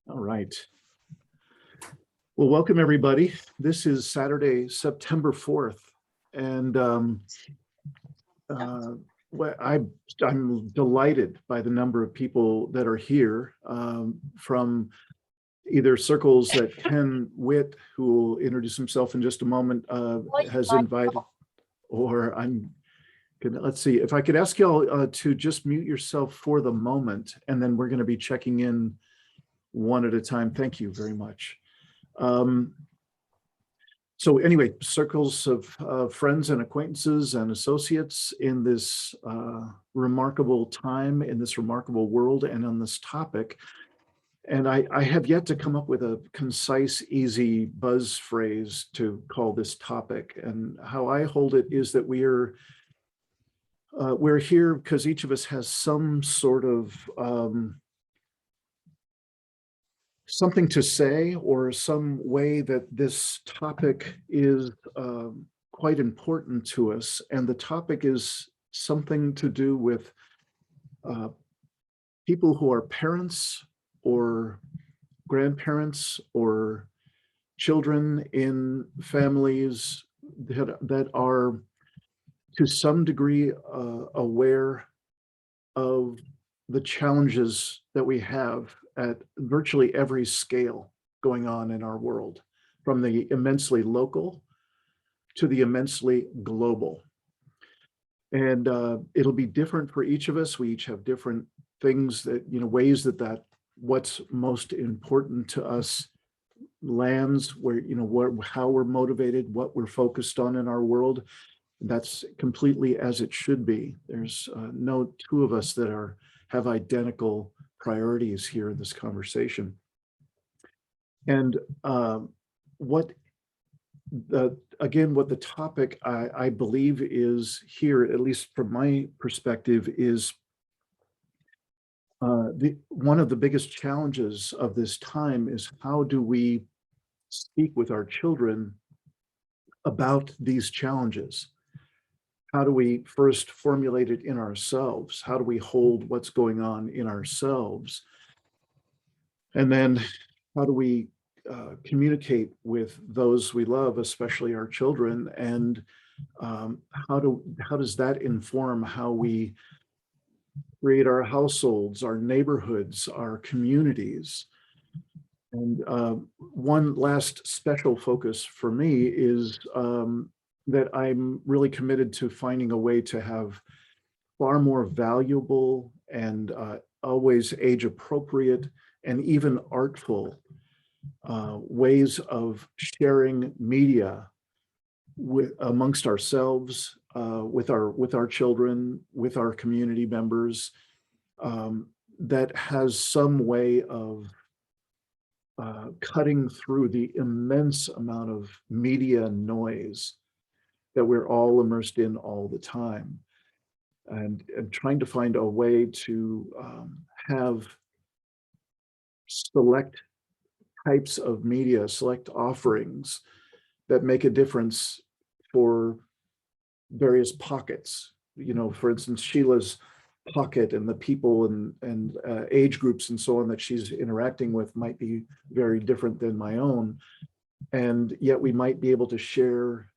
All right. Well, welcome everybody. This is Saturday, September 4th. And I'm delighted by the number of people that are here from either circles that Ken Witt, who will introduce himself in just a moment, has invited, or I'm gonna, let's see, if I could ask y'all to just mute yourself for the moment, and then we're gonna be checking in one at a time. Thank you very much. So anyway, circles of friends and acquaintances and associates in this remarkable time, in this remarkable world, and on this topic. And I have yet to come up with a concise, easy buzz phrase to call this topic. And how I hold it is that we're here because each of us has some sort of something to say, or some way that this topic is quite important to us. And the topic is something to do with people who are parents or grandparents or children in families that are to some degree aware of the challenges that we have at virtually every scale going on in our world, from the immensely local to the immensely global. And it'll be different for each of us. We each have different things that, ways that what's most important to us lands, where, how we're motivated, what we're focused on in our world. That's completely as it should be. There's no two of us that have identical priorities here in this conversation. And what the topic I believe is here, at least from my perspective, is one of the biggest challenges of this time is, how do we speak with our children about these challenges? How do we first formulate it in ourselves? How do we hold what's going on in ourselves? And then how do we communicate with those we love, especially our children? And how does that inform how we create our households, our neighborhoods, our communities? And one last special focus for me is that I'm really committed to finding a way to have far more valuable and always age appropriate and even artful ways of sharing media amongst ourselves, with our children, with our community members, that has some way of cutting through the immense amount of media noise that we're all immersed in all the time, and trying to find a way to have select types of media, select offerings that make a difference for various pockets. For instance, Sheila's pocket and the people and age groups and so on that she's interacting with might be very different than my own. And yet we might be able to share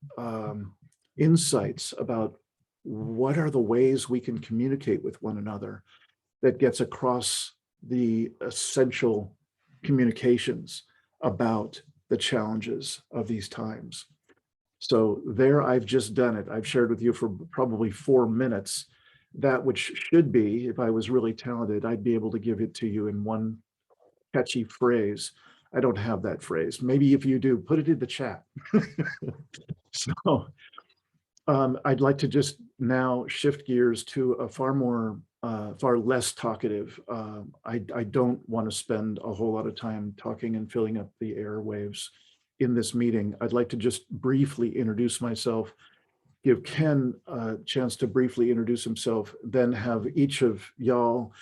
insights about what are the ways we can communicate with one another that gets across the essential communications about the challenges of these times. So there, I've just done it. I've shared with you for probably 4 minutes that which should be, if I was really talented, I'd be able to give it to you in one catchy phrase. I don't have that phrase. Maybe if you do, put it in the chat. So I'd like to just now shift gears to a far less talkative. I don't want to spend a whole lot of time talking and filling up the airwaves in this meeting. I'd like to just briefly introduce myself, give Ken a chance to briefly introduce himself, then have each of y'all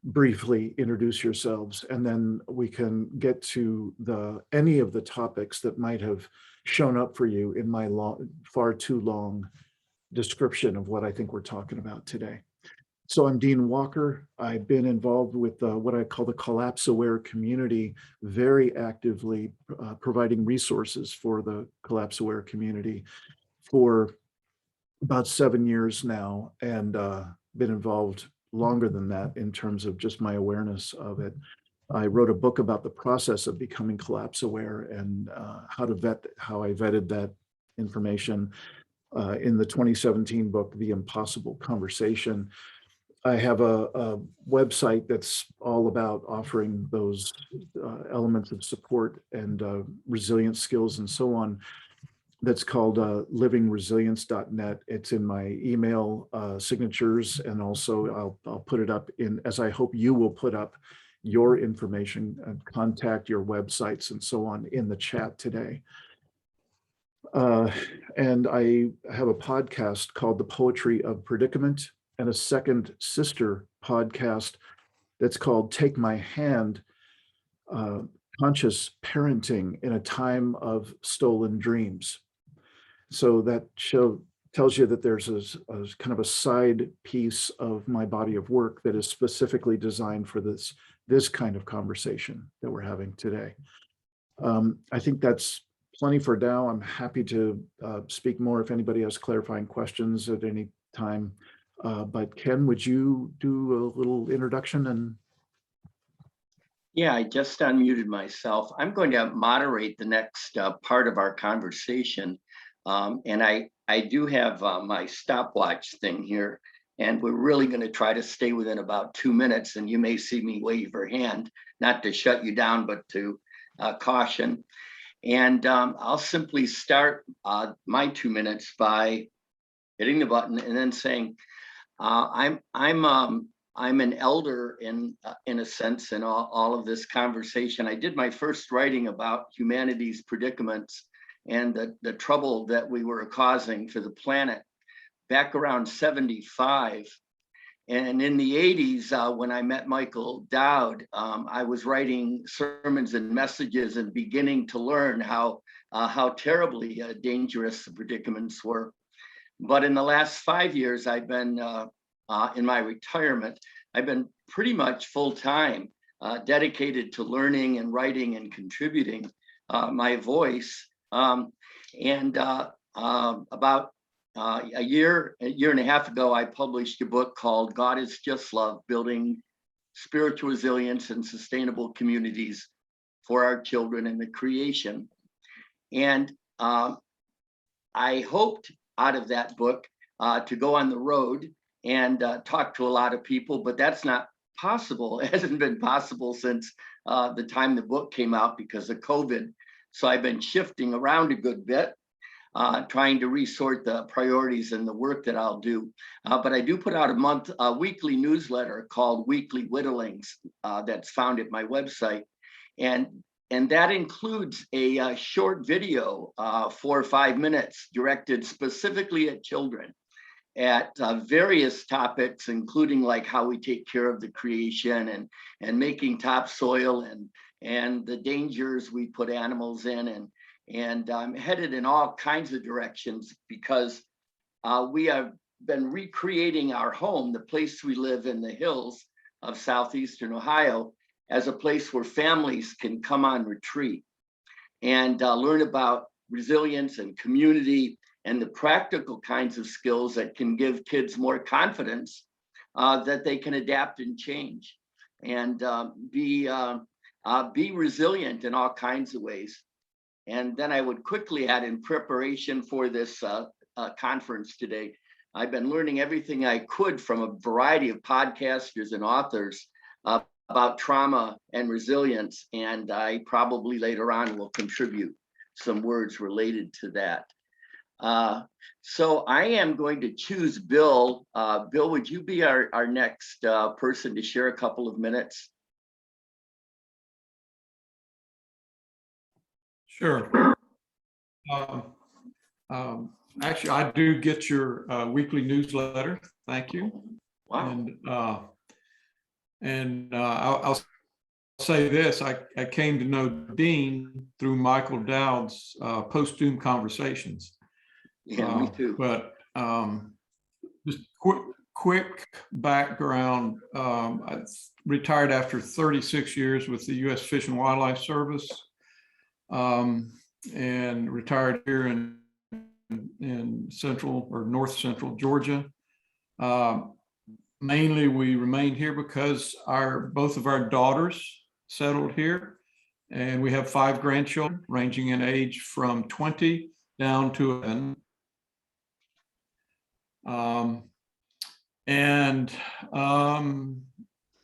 briefly introduce yourselves, and then we can get to any of the topics that might have shown up for you in my far too long description of what I think we're talking about today. So I'm Dean Walker. I've been involved with what I call the collapse-aware community, very actively providing resources for the collapse-aware community for about 7 years now, and been involved longer than that in terms of just my awareness of it. I wrote a book about the process of becoming collapse aware and how I vetted that information in the 2017 book, The Impossible Conversation. I have a website that's all about offering those elements of support and resilience skills and so on. That's called livingresilience.net. It's in my email signatures, and also I'll put it up in, as I hope you will put up your information and contact, your websites and so on in the chat today. And I have a podcast called The Poetry of Predicament, and a second sister podcast that's called Take My Hand, Conscious Parenting in a Time of Stolen Dreams. So that show tells you that there's a kind of a side piece of my body of work that is specifically designed for this kind of conversation that we're having today. I think that's plenty for now. I'm happy to speak more if anybody has clarifying questions at any time. But Ken, would you do a little introduction? And yeah, I just unmuted myself. I'm going to moderate the next part of our conversation. And I do have my stopwatch thing here, and we're really going to try to stay within about 2 minutes. And you may see me wave your hand, not to shut you down, but to caution. And I'll simply start my 2 minutes by hitting the button and then saying, I'm an elder in a sense in all of this conversation. I did my first writing about humanity's predicaments and the trouble that we were causing for the planet back around 75. And in the 80s, when I met Michael Dowd, I was writing sermons and messages and beginning to learn how terribly dangerous the predicaments were. But in the last 5 years, I've been in my retirement, I've been pretty much full-time dedicated to learning and writing and contributing my voice. And about a year and a half ago, I published a book called God is Just Love, Building Spiritual Resilience and Sustainable Communities for Our Children and the Creation. And I hoped out of that book to go on the road and talk to a lot of people, but that's not possible. It hasn't been possible since the time the book came out because of COVID. So I've been shifting around a good bit, trying to resort the priorities and the work that I'll do. But I do put out a weekly newsletter called Weekly Whittlings that's found at my website. And that includes a short video, 4 or 5 minutes, directed specifically at children at various topics, including like how we take care of the creation and making topsoil and the dangers we put animals in. And I'm headed in all kinds of directions because we have been recreating our home, the place we live in the hills of southeastern Ohio, as a place where families can come on retreat and learn about resilience and community and the practical kinds of skills that can give kids more confidence that they can adapt and change and be resilient in all kinds of ways. And then I would quickly add, in preparation for this conference today, I've been learning everything I could from a variety of podcasters and authors about trauma and resilience. And I probably later on will contribute some words related to that. So I am going to choose Bill. Bill, would you be our next person to share a couple of minutes? Sure. Actually, I do get your weekly newsletter. Thank you. Wow. And I'll say this: I came to know Dean through Michael Dowd's Post-Doom Conversations. Yeah, me too. But just quick background. I retired after 36 years with the U.S. Fish and Wildlife Service, and retired here in central or north central Georgia. Mainly, we remained here because both of our daughters settled here, and we have 5 grandchildren ranging in age from 20 down to 11.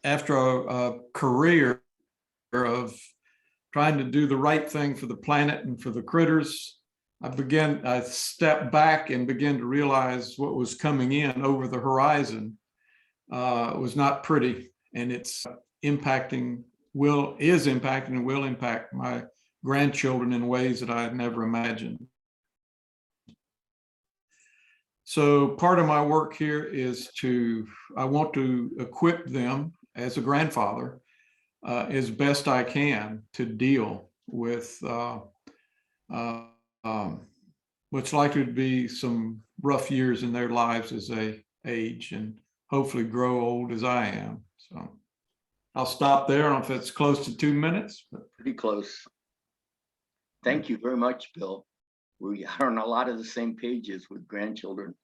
After a career of trying to do the right thing for the planet and for the critters, I stepped back and began to realize what was coming in over the horizon was not pretty, and it's impacting, is impacting and will impact my grandchildren in ways that I had never imagined. So part of my work here is I want to equip them as a grandfather as best I can to deal with what's likely to be some rough years in their lives as they age and hopefully grow old as I am. So I'll stop there. I don't know if it's close to 2 minutes, but Pretty close. Thank you very much, Bill. We are on a lot of the same pages with grandchildren.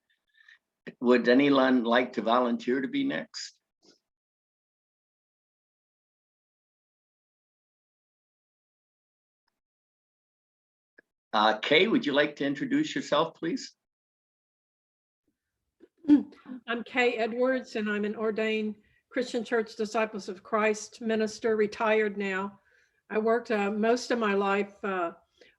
Would anyone like to volunteer to be next? Kay, would you like to introduce yourself, please? I'm Kay Edwards, and I'm an ordained Christian Church Disciples of Christ minister, retired now. I worked most of my life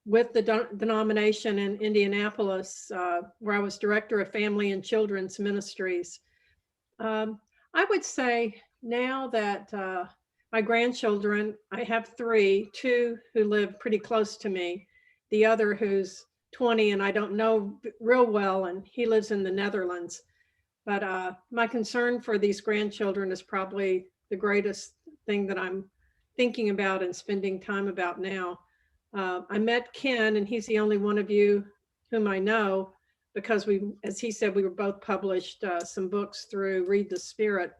with the denomination in Indianapolis, where I was director of family and children's ministries. I would say now that my grandchildren, I have 3, 2 who live pretty close to me, the other who's 20 and I don't know real well, and he lives in the Netherlands. But my concern for these grandchildren is probably the greatest thing that I'm thinking about and spending time about now. I met Ken, and he's the only one of you whom I know, because as he said, we were both published some books through Read the Spirit.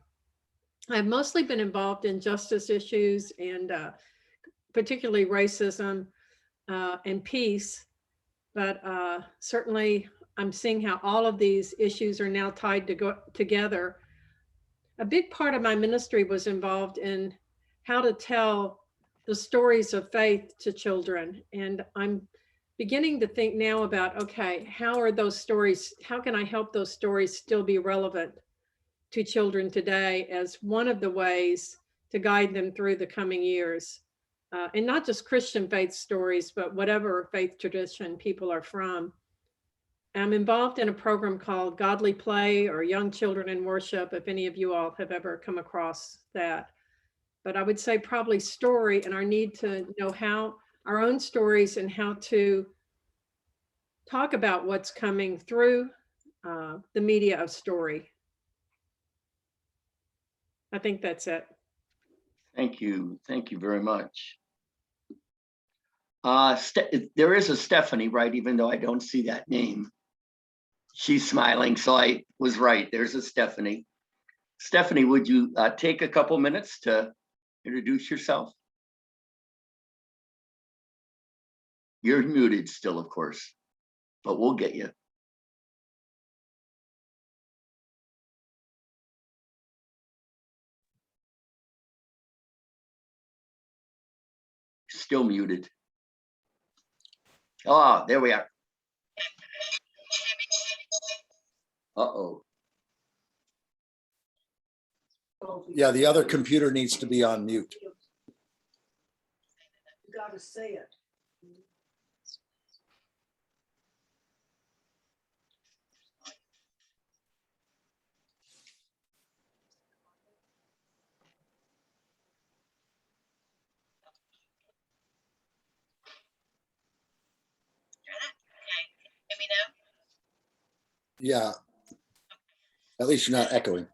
I've mostly been involved in justice issues and particularly racism and peace, but certainly I'm seeing how all of these issues are now tied together. A big part of my ministry was involved in how to tell the stories of faith to children. And I'm beginning to think now about, okay, how can I help those stories still be relevant to children today as one of the ways to guide them through the coming years? And not just Christian faith stories, but whatever faith tradition people are from. I'm involved in a program called Godly Play or Young Children in Worship, if any of you all have ever come across that. But I would say probably story and our need to know how our own stories and how to talk about what's coming through the media of story. I think that's it. Thank you. Thank you very much. There is a Stephanie, right? Even though I don't see that name. She's smiling, so I was right. There's a Stephanie. Stephanie, would you take a couple minutes to introduce yourself? You're muted still, of course, but we'll get you. Still muted. Oh, there we are. Uh-oh. Yeah, the other computer needs to be on mute. You got to say it. Yeah. At least you're not echoing.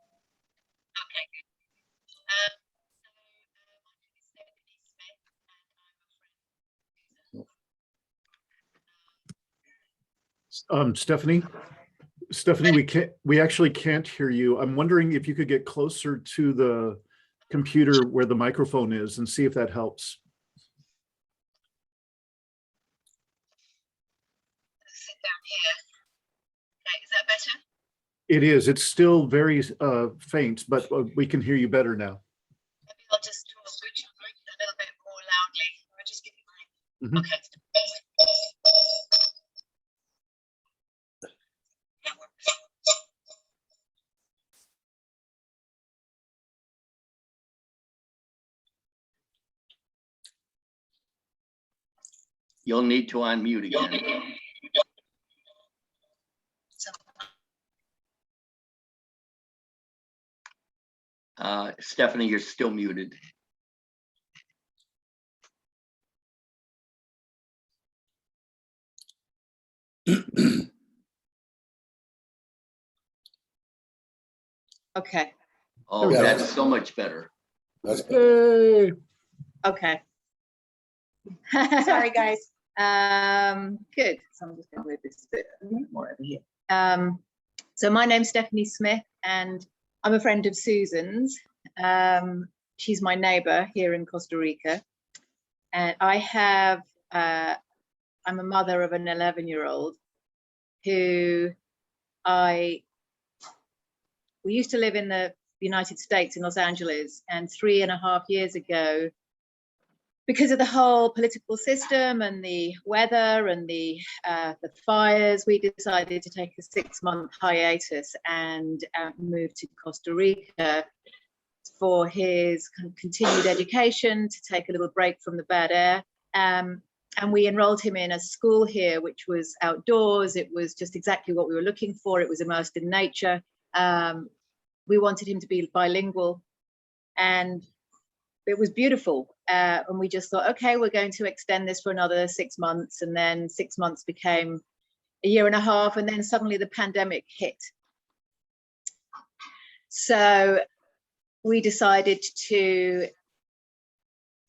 Stephanie, Stephanie, we actually can't hear you. I'm wondering if you could get closer to the computer where the microphone is and see if that helps. Sit down here. Okay, is that better? It is. It's still very faint, but we can hear you better now. Maybe I'll just switch a little bit more loudly. I'll just give you Mhm. okay. You'll need to unmute again. Stephanie, you're still muted. Okay. Oh, Yeah. that's so much better. That's Yay. Okay. Sorry, guys. Good. So I'm just going to move this bit more over here. So my name's Stephanie Smith, and I'm a friend of Susan's. She's my neighbor here in Costa Rica, and I'm a mother of an 11-year-old who we used to live in the United States in Los Angeles, and 3.5 years ago, because of the whole political system and the weather and the fires, we decided to take a 6-month hiatus and move to Costa Rica for his continued education, to take a little break from the bad air. And we enrolled him in a school here, which was outdoors. It was just exactly what we were looking for. It was immersed in nature. We wanted him to be bilingual, and it was beautiful. And we just thought, okay, we're going to extend this for another 6 months. And then 6 months became 1.5 years. And then suddenly the pandemic hit. So we decided to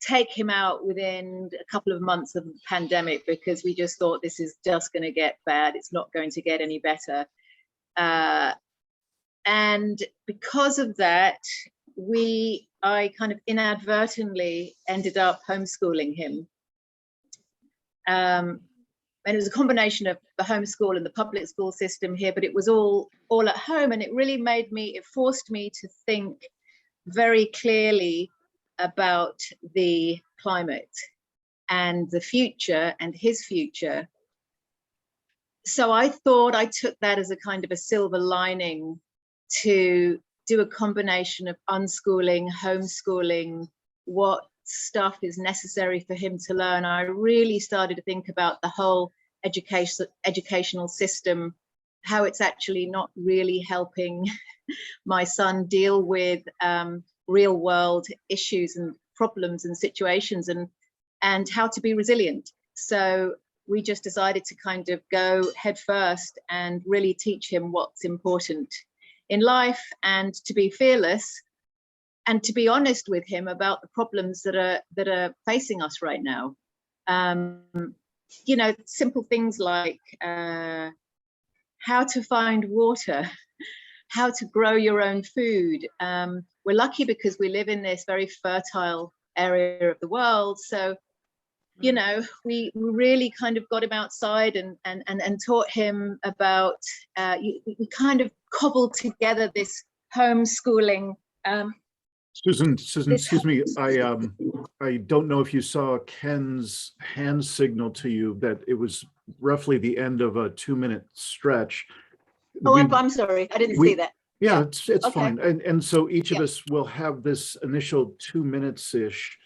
take him out within a couple of months of the pandemic, because we just thought this is just going to get bad. It's not going to get any better. And because of that, I kind of inadvertently ended up homeschooling him. And it was a combination of the homeschool and the public school system here, but it was all at home. And it really it forced me to think very clearly about the climate and the future and his future. So I thought I took that as a kind of a silver lining to do a combination of unschooling, homeschooling, what stuff is necessary for him to learn. I really started to think about the whole educational system, how it's actually not really helping my son deal with real world issues and problems and situations, and how to be resilient. So we just decided to kind of go head first and really teach him what's important in life, and to be fearless, and to be honest with him about the problems that are facing us right now. You know, simple things like how to find water, how to grow your own food. We're lucky because we live in this very fertile area of the world. So, you know, we really kind of got him outside and taught him about, we kind of cobbled together this homeschooling. Susan, excuse me. I don't know if you saw Ken's hand signal to you that it was roughly the end of a 2-minute stretch. Oh, I'm sorry, I didn't see that. Yeah, it's Okay. fine. And so each of Yeah. us will have this initial 2 minutes-ish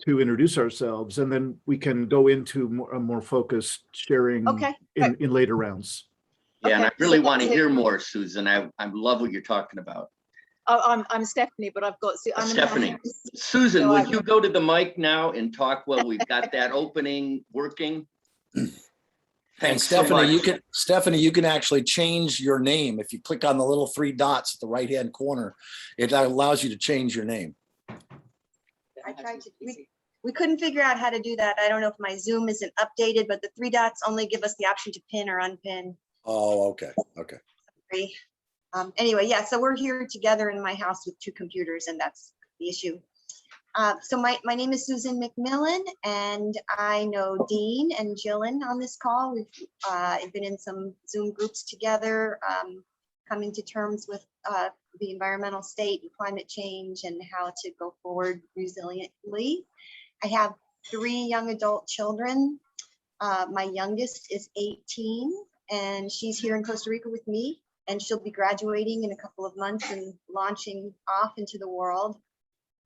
to introduce ourselves, and then we can go into a more focused sharing Okay, in later rounds. Yeah, and I Okay, really so want to that's it. hear more, Susan. I love what you're talking about. Oh, I'm Stephanie, but I've got Stephanie. Susan, So would you go to the mic now and talk while we've got that opening working? And Thanks so Stephanie, much. Stephanie, you can actually change your name. If you click on the little 3 dots at the right-hand corner, it allows you to change your name. I tried to, we couldn't figure out how to do that. I don't know if my Zoom isn't updated, but the 3 dots only give us the option to pin or unpin. Oh, okay. Okay. Sorry. Anyway, yeah, so we're here together in my house with 2 computers, and that's the issue. So my name is Susan McMillan, and I know Dean and Jillian on this call. We've been in some Zoom groups together, coming to terms with the environmental state and climate change and how to go forward resiliently. I have 3 young adult children. My youngest is 18, and she's here in Costa Rica with me, and she'll be graduating in a couple of months and launching off into the world.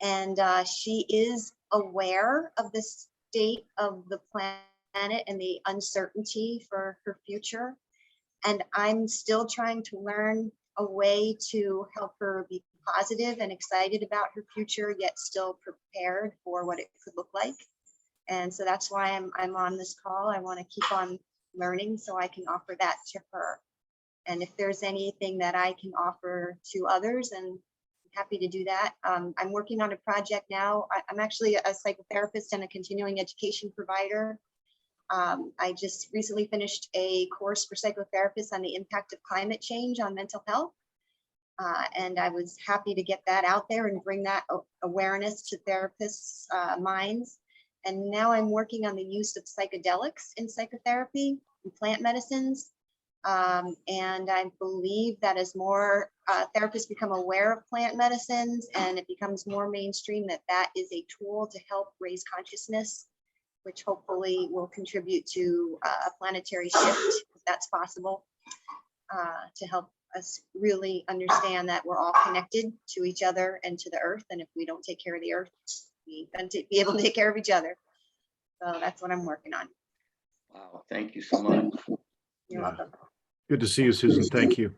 And she is aware of the state of the planet and the uncertainty for her future. And I'm still trying to learn a way to help her be positive and excited about her future, yet still prepared for what it could look like. And so that's why I'm on this call. I want to keep on learning so I can offer that to her. And if there's anything that I can offer to others, and I'm happy to do that. I'm working on a project now. I'm actually a psychotherapist and a continuing education provider. I just recently finished a course for psychotherapists on the impact of climate change on mental health. And I was happy to get that out there and bring that awareness to therapists' minds. And now I'm working on the use of psychedelics in psychotherapy and plant medicines. And I believe that as more therapists become aware of plant medicines and it becomes more mainstream, that is a tool to help raise consciousness, which hopefully will contribute to a planetary shift, if that's possible, to help us really understand that we're all connected to each other and to the earth. And if we don't take care of the earth, we can be able to take care of each other. So that's what I'm working on. Wow, thank you so much. You're welcome. Good to see you, Susan. Thank you.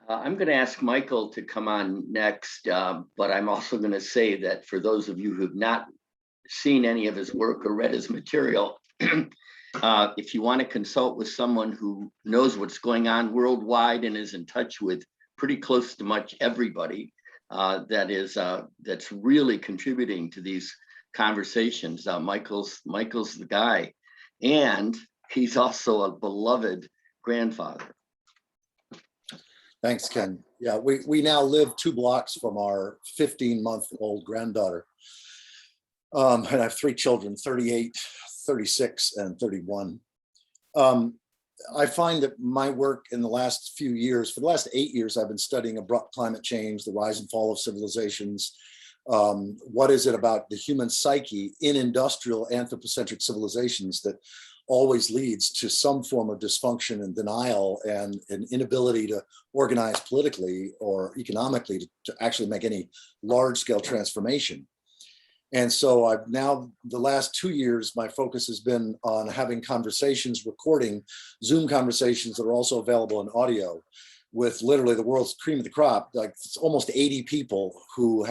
I'm going to ask Michael to come on next, but I'm also going to say that for those of you who've not seen any of his work or read his material, if you want to consult with someone who knows what's going on worldwide and is in touch with pretty close to much everybody that's really contributing to these conversations, Michael's the guy, and he's also a beloved grandfather. Thanks, Ken. Yeah, we now live 2 blocks from our 15-month-old granddaughter. And I have 3 children, 38, 36, and 31. I find that my work in the last few years, for the last 8 years, I've been studying abrupt climate change, the rise and fall of civilizations. What is it about the human psyche in industrial anthropocentric civilizations that always leads to some form of dysfunction and denial and an inability to organize politically or economically to actually make any large-scale transformation. And so I've now, the last 2 years, my focus has been on having conversations, recording Zoom conversations that are also available in audio with literally the world's cream of the crop, like it's almost 80 people who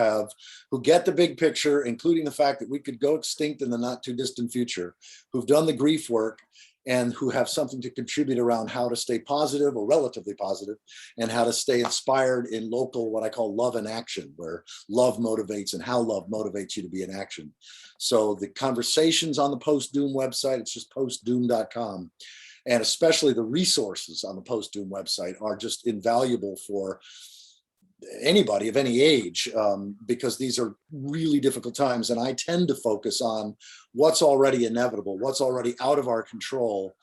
get the big picture, including the fact that we could go extinct in the not too distant future, who've done the grief work and who have something to contribute around how to stay positive or relatively positive and how to stay inspired in local, what I call love in action, where love motivates and how love motivates you to be in action. So the conversations on the Post-Doom website, it's just postdoom.com. And especially the resources on the Post-Doom website are just invaluable for anybody of any age, because these are really difficult times. And I tend to focus on what's already inevitable, what's already out of our control,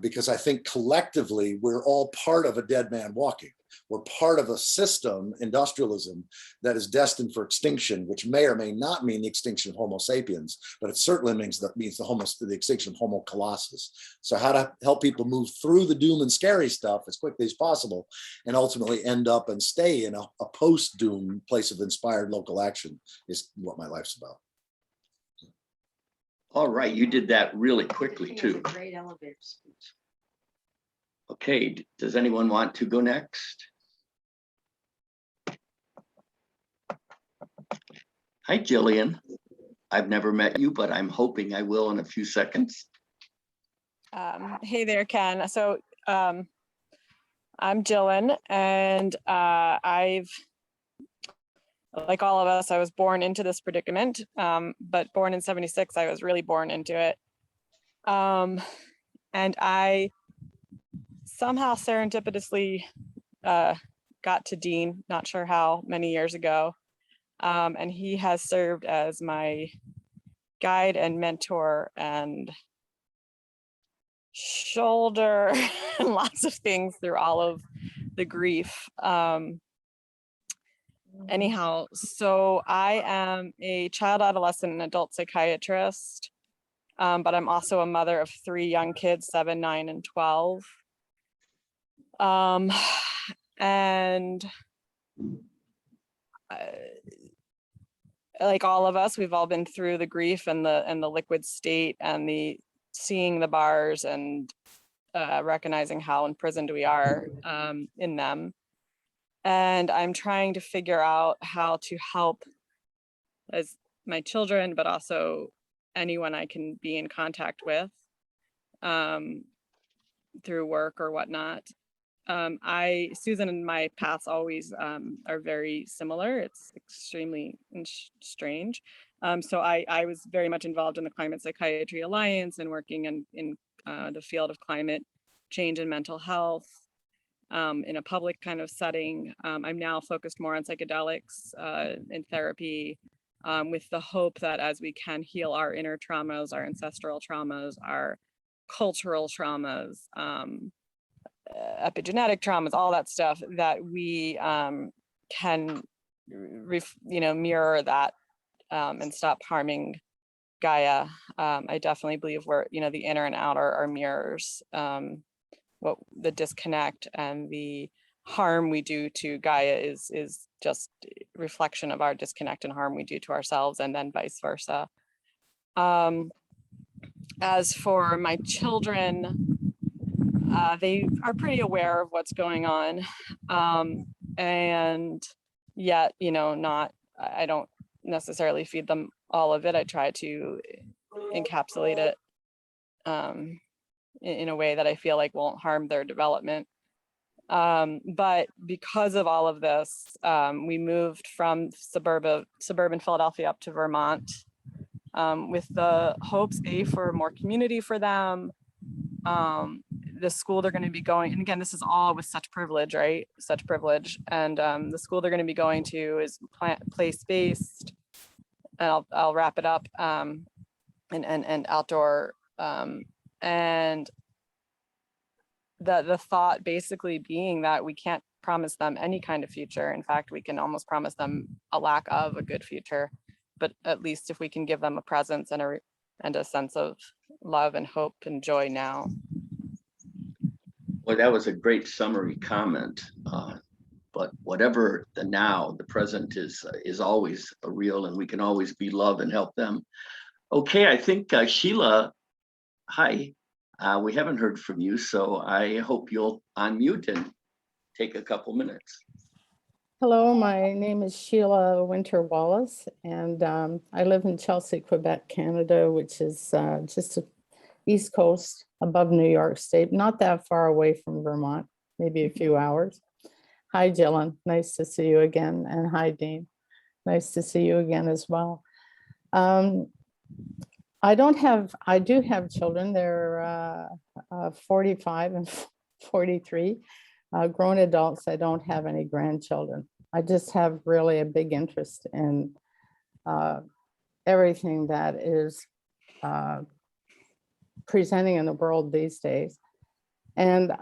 because I think collectively we're all part of a dead man walking. We're part of a system, industrialism, that is destined for extinction, which may or may not mean the extinction of Homo sapiens, but it certainly means the extinction of Homo colossus. So how to help people move through the doom and scary stuff as quickly as possible and ultimately end up and stay in a post-doom place of inspired local action is what my life's about. All right, you did that really quickly too. Great elevator speech. Okay, does anyone want to go next? Hi, Jillian. I've never met you, but I'm hoping I will in a few seconds. Hey there, Ken. So I'm Jillian, and I've, like all of us, I was born into this predicament, but born in '76, I was really born into it. And I somehow serendipitously got to Dean, not sure how many years ago. And he has served as my guide and mentor and shoulder and lots of things through all of the grief. Anyhow, so I am a child, adolescent, and adult psychiatrist, but I'm also a mother of 3 young kids, 7, 9, and 12. And like all of us, we've all been through the grief and the liquid state and the seeing the bars and recognizing how imprisoned we are in them. And I'm trying to figure out how to help as my children, but also anyone I can be in contact with through work or whatnot. Susan and my paths always are very similar. It's extremely strange. So I was very much involved in the Climate Psychiatry Alliance and working in the field of climate change and mental health in a public kind of setting. I'm now focused more on psychedelics and therapy with the hope that as we can heal our inner traumas, our ancestral traumas, our cultural traumas, epigenetic traumas, all that stuff, that we can mirror that and stop harming Gaia. I definitely believe we're, the inner and outer are mirrors. What the disconnect and the harm we do to Gaia is just reflection of our disconnect and harm we do to ourselves, and then vice versa. As for my children, they are pretty aware of what's going on, and yet, I don't necessarily feed them all of it. I try to encapsulate it in a way that I feel like won't harm their development. But because of all of this, we moved from suburban Philadelphia up to Vermont with the hopes, for more community for them. The school they're going to be going, and again, this is all with such privilege, right? Such privilege. And the school they're going to be going to is place-based, and I'll wrap it up, and outdoor. And the thought basically being that we can't promise them any kind of future. In fact, we can almost promise them a lack of a good future, but at least if we can give them a presence and a sense of love and hope and joy now. Well, that was a great summary comment. But whatever the now, the present is always a real, and we can always be love and help them. Okay, I think Sheila, hi. We haven't heard from you, so I hope you'll unmute and take a couple minutes. Hello, my name is Sheila Winter Wallace, and I live in Chelsea, Quebec, Canada, which is just east coast above New York State, not that far away from Vermont, maybe a few hours. Hi, Jillian, nice to see you again, and hi, Dean, nice to see you again as well. I do have children. They're 45 and 43. Grown adults. I don't have any grandchildren. I just have really a big interest in everything that is presenting in the world these days. And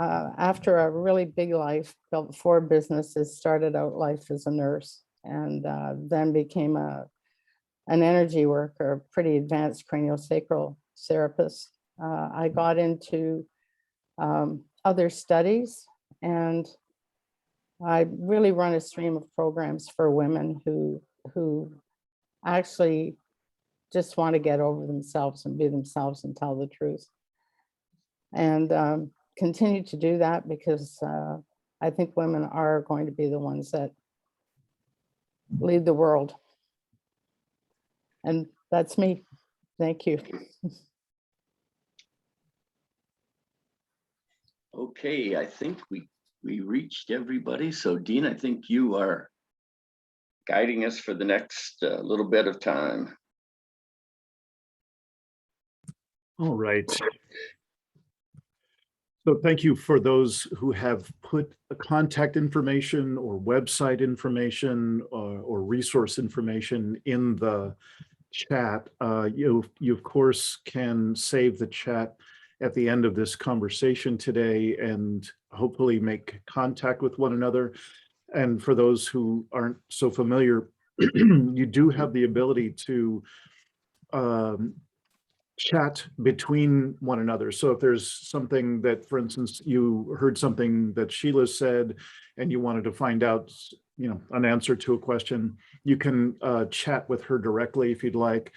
after a really big life, built 4 businesses, started out life as a nurse, and then became an energy worker, a pretty advanced craniosacral therapist. I got into other studies, and I really run a stream of programs for women who actually just want to get over themselves and be themselves and tell the truth. And continue to do that because I think women are going to be the ones that lead the world. And that's me. Thank you. Okay, I think we reached everybody. So Dean, I think you are guiding us for the next little bit of time. All right. So thank you for those who have put a contact information or website information or resource information in the chat. You of course can save the chat at the end of this conversation today and hopefully make contact with one another. And for those who aren't so familiar, you do have the ability to chat between one another. So if there's something that, for instance, you heard something that Sheila said and you wanted to find out, an answer to a question, you can chat with her directly if you'd like.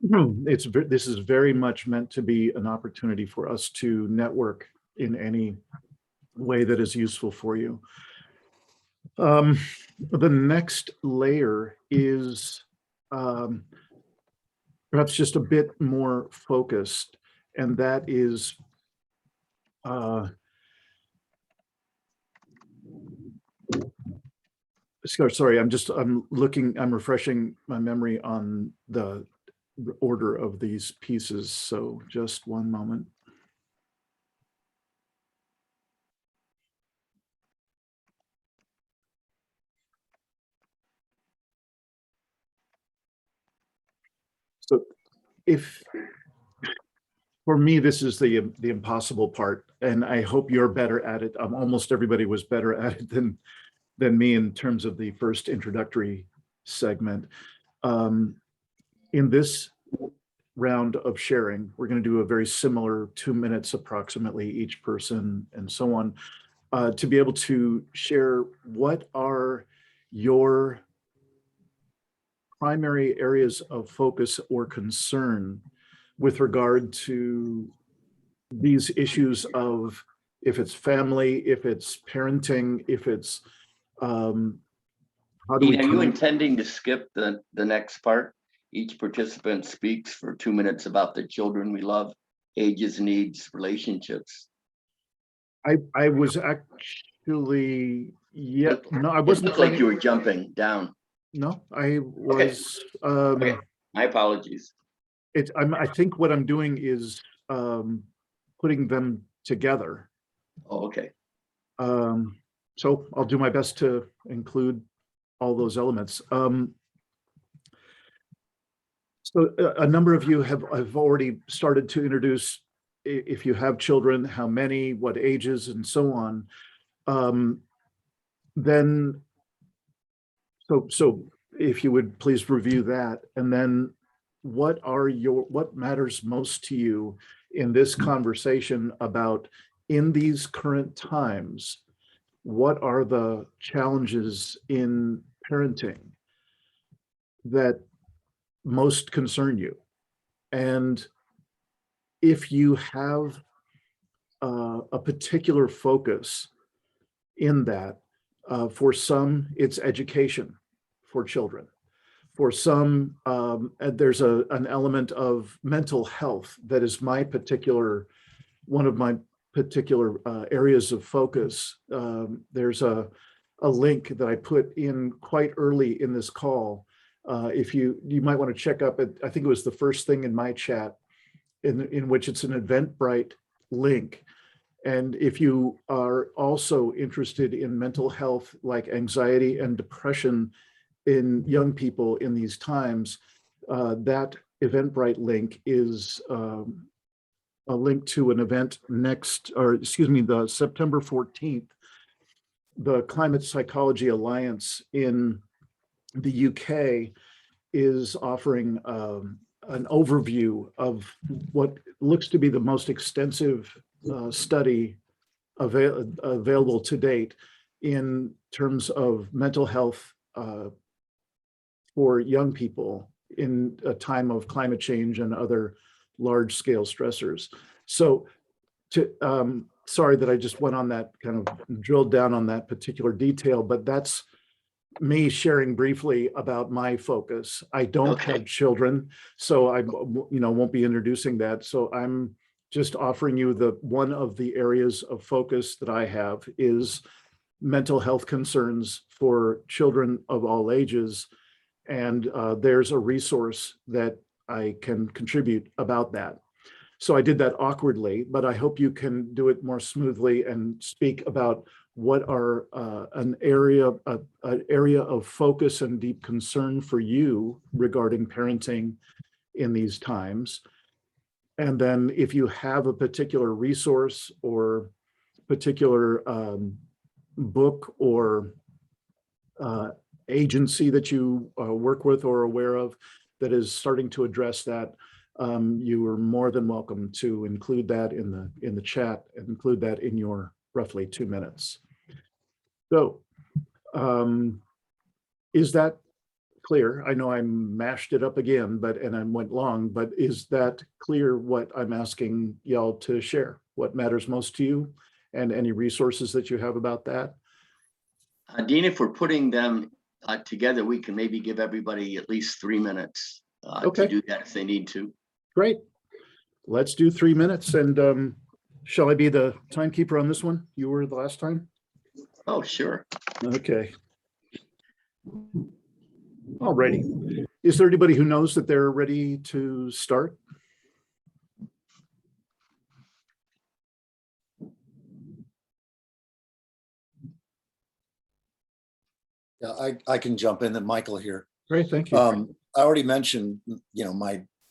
This is very much meant to be an opportunity for us to network in any way that is useful for you. The next layer is perhaps just a bit more focused, and that is sorry, I'm refreshing my memory on the order of these pieces, so just one moment. So for me, this is the impossible part, and I hope you're better at it. Almost everybody was better at it than me in terms of the first introductory segment. In this round of sharing, we're going to do a very similar 2 minutes approximately each person and so on, to be able to share what are your primary areas of focus or concern with regard to these issues of, if it's family, if it's parenting, if it's how do we Are you intending to skip the next part? Each participant speaks for 2 minutes about the children we love, ages, needs, relationships. I was actually, yeah, no, I It wasn't looked like planning. you were jumping down. No, I was. Okay, my apologies. I think what I'm doing is putting them together. Oh, okay. So I'll do my best to include all those elements. So a number of you have already started to introduce, if you have children, how many, what ages, and so on. Then, so if you would please review that, and then what matters most to you in this conversation about, in these current times, what are the challenges in parenting that most concern you? And if you have a particular focus in that, for some, it's education for children. For some, there's an element of mental health that is one of my particular areas of focus. There's a link that I put in quite early in this call. If you might want to check up it, I think it was the first thing in my chat, in which it's an Eventbrite link. And if you are also interested in mental health, like anxiety and depression in young people in these times, that Eventbrite link is a link to an event the September 14th. The Climate Psychology Alliance in the UK is offering an overview of what looks to be the most extensive study available to date in terms of mental health for young people in a time of climate change and other large-scale stressors. So, sorry that I just went on that, kind of drilled down on that particular detail, but that's me sharing briefly about my focus. I don't have children, so I won't be introducing that. So I'm just offering you one of the areas of focus that I have is mental health concerns for children of all ages. And there's a resource that I can contribute about that. So I did that awkwardly, but I hope you can do it more smoothly and speak about what are an area of focus and deep concern for you regarding parenting in these times. And then if you have a particular resource or particular book or agency that you work with or are aware of that is starting to address that, you are more than welcome to include that in the chat and include that in your roughly 2 minutes. So is that clear? I know I mashed it up again, and I went long, but is that clear what I'm asking y'all to share? What matters most to you and any resources that you have about that? Dean, if we're putting them together, we can maybe give everybody at least 3 minutes Okay. to do that if they need to. Great. Let's do 3 minutes. And shall I be the timekeeper on this one? You were the last time? Oh, sure. Okay. Alrighty. Is there anybody who knows that they're ready to start? Yeah, I can jump in. And Michael here. Great, thank you. I already mentioned,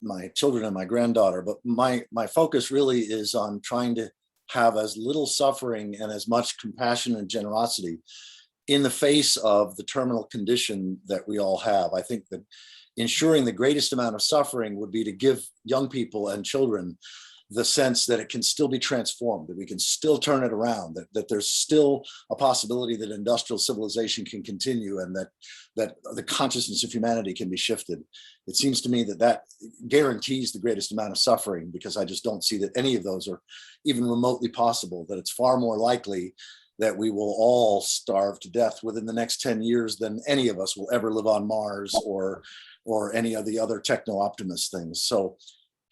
my children and my granddaughter, but my focus really is on trying to have as little suffering and as much compassion and generosity in the face of the terminal condition that we all have. I think that ensuring the greatest amount of suffering would be to give young people and children the sense that it can still be transformed, that we can still turn it around, that there's still a possibility that industrial civilization can continue and that the consciousness of humanity can be shifted. It seems to me that guarantees the greatest amount of suffering, because I just don't see that any of those are even remotely possible, that it's far more likely that we will all starve to death within the next 10 years than any of us will ever live on Mars or any of the other techno-optimist things. So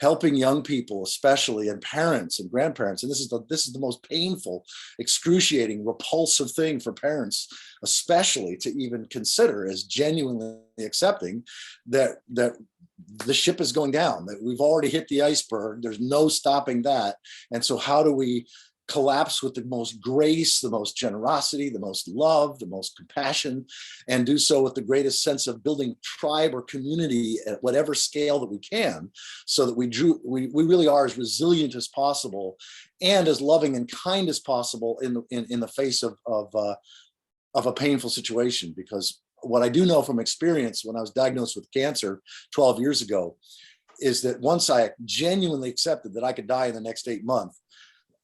helping young people, especially, and parents and grandparents, and this is the most painful, excruciating, repulsive thing for parents, especially, to even consider as genuinely accepting that the ship is going down, that we've already hit the iceberg, there's no stopping that. And so how do we collapse with the most grace, the most generosity, the most love, the most compassion, and do so with the greatest sense of building tribe or community at whatever scale that we can, so that we really are as resilient as possible and as loving and kind as possible in the face of a painful situation. Because what I do know from experience, when I was diagnosed with cancer 12 years ago, is that once I genuinely accepted that I could die in the next 8 months,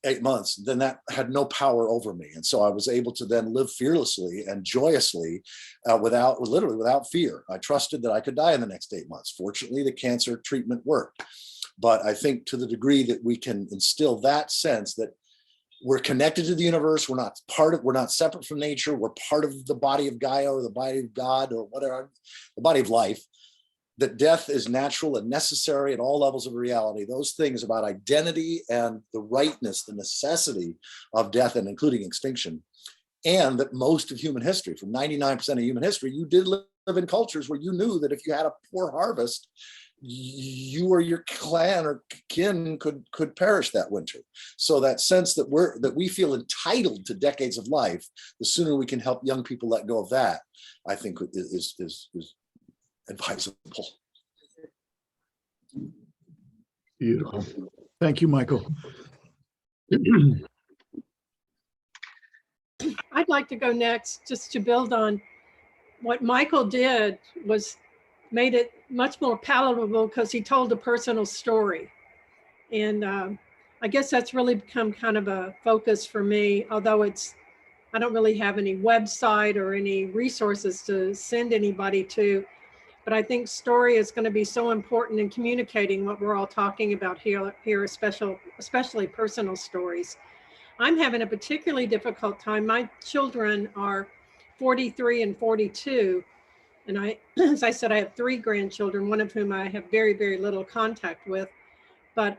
then that had no power over me. And so I was able to then live fearlessly and joyously literally without fear. I trusted that I could die in the next 8 months. Fortunately, the cancer treatment worked. But I think to the degree that we can instill that sense that we're connected to the universe, we're not separate from nature, we're part of the body of Gaia or the body of God or whatever, the body of life, that death is natural and necessary at all levels of reality. Those things about identity and the rightness, the necessity of death, and including extinction. And that most of human history, from 99% of human history, you did live in cultures where you knew that if you had a poor harvest, you or your clan or kin could perish that winter. So that sense that we feel entitled to decades of life, the sooner we can help young people let go of that, I think is advisable. Beautiful. Thank you, Michael. I'd like to go next, just to build on what Michael did, was made it much more palatable because he told a personal story. And I guess that's really become kind of a focus for me, although I don't really have any website or any resources to send anybody to. But I think story is going to be so important in communicating what we're all talking about here, especially personal stories. I'm having a particularly difficult time. My children are 43 and 42. And as I said, I have 3 grandchildren, one of whom I have very, very little contact with. But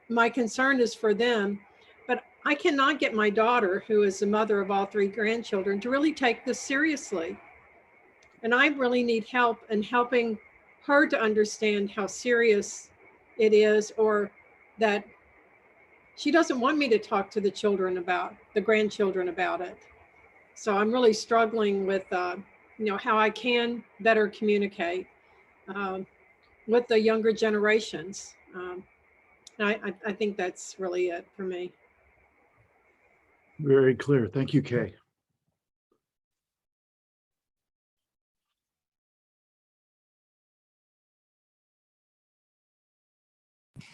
my concern is for them. But I cannot get my daughter, who is the mother of all 3 grandchildren, to really take this seriously. And I really need help in helping her to understand how serious it is, or that she doesn't want me to talk to the children about, the grandchildren about it. So I'm really struggling with, how I can better communicate with the younger generations. I think that's really it for me. Very clear. Thank you, Kay.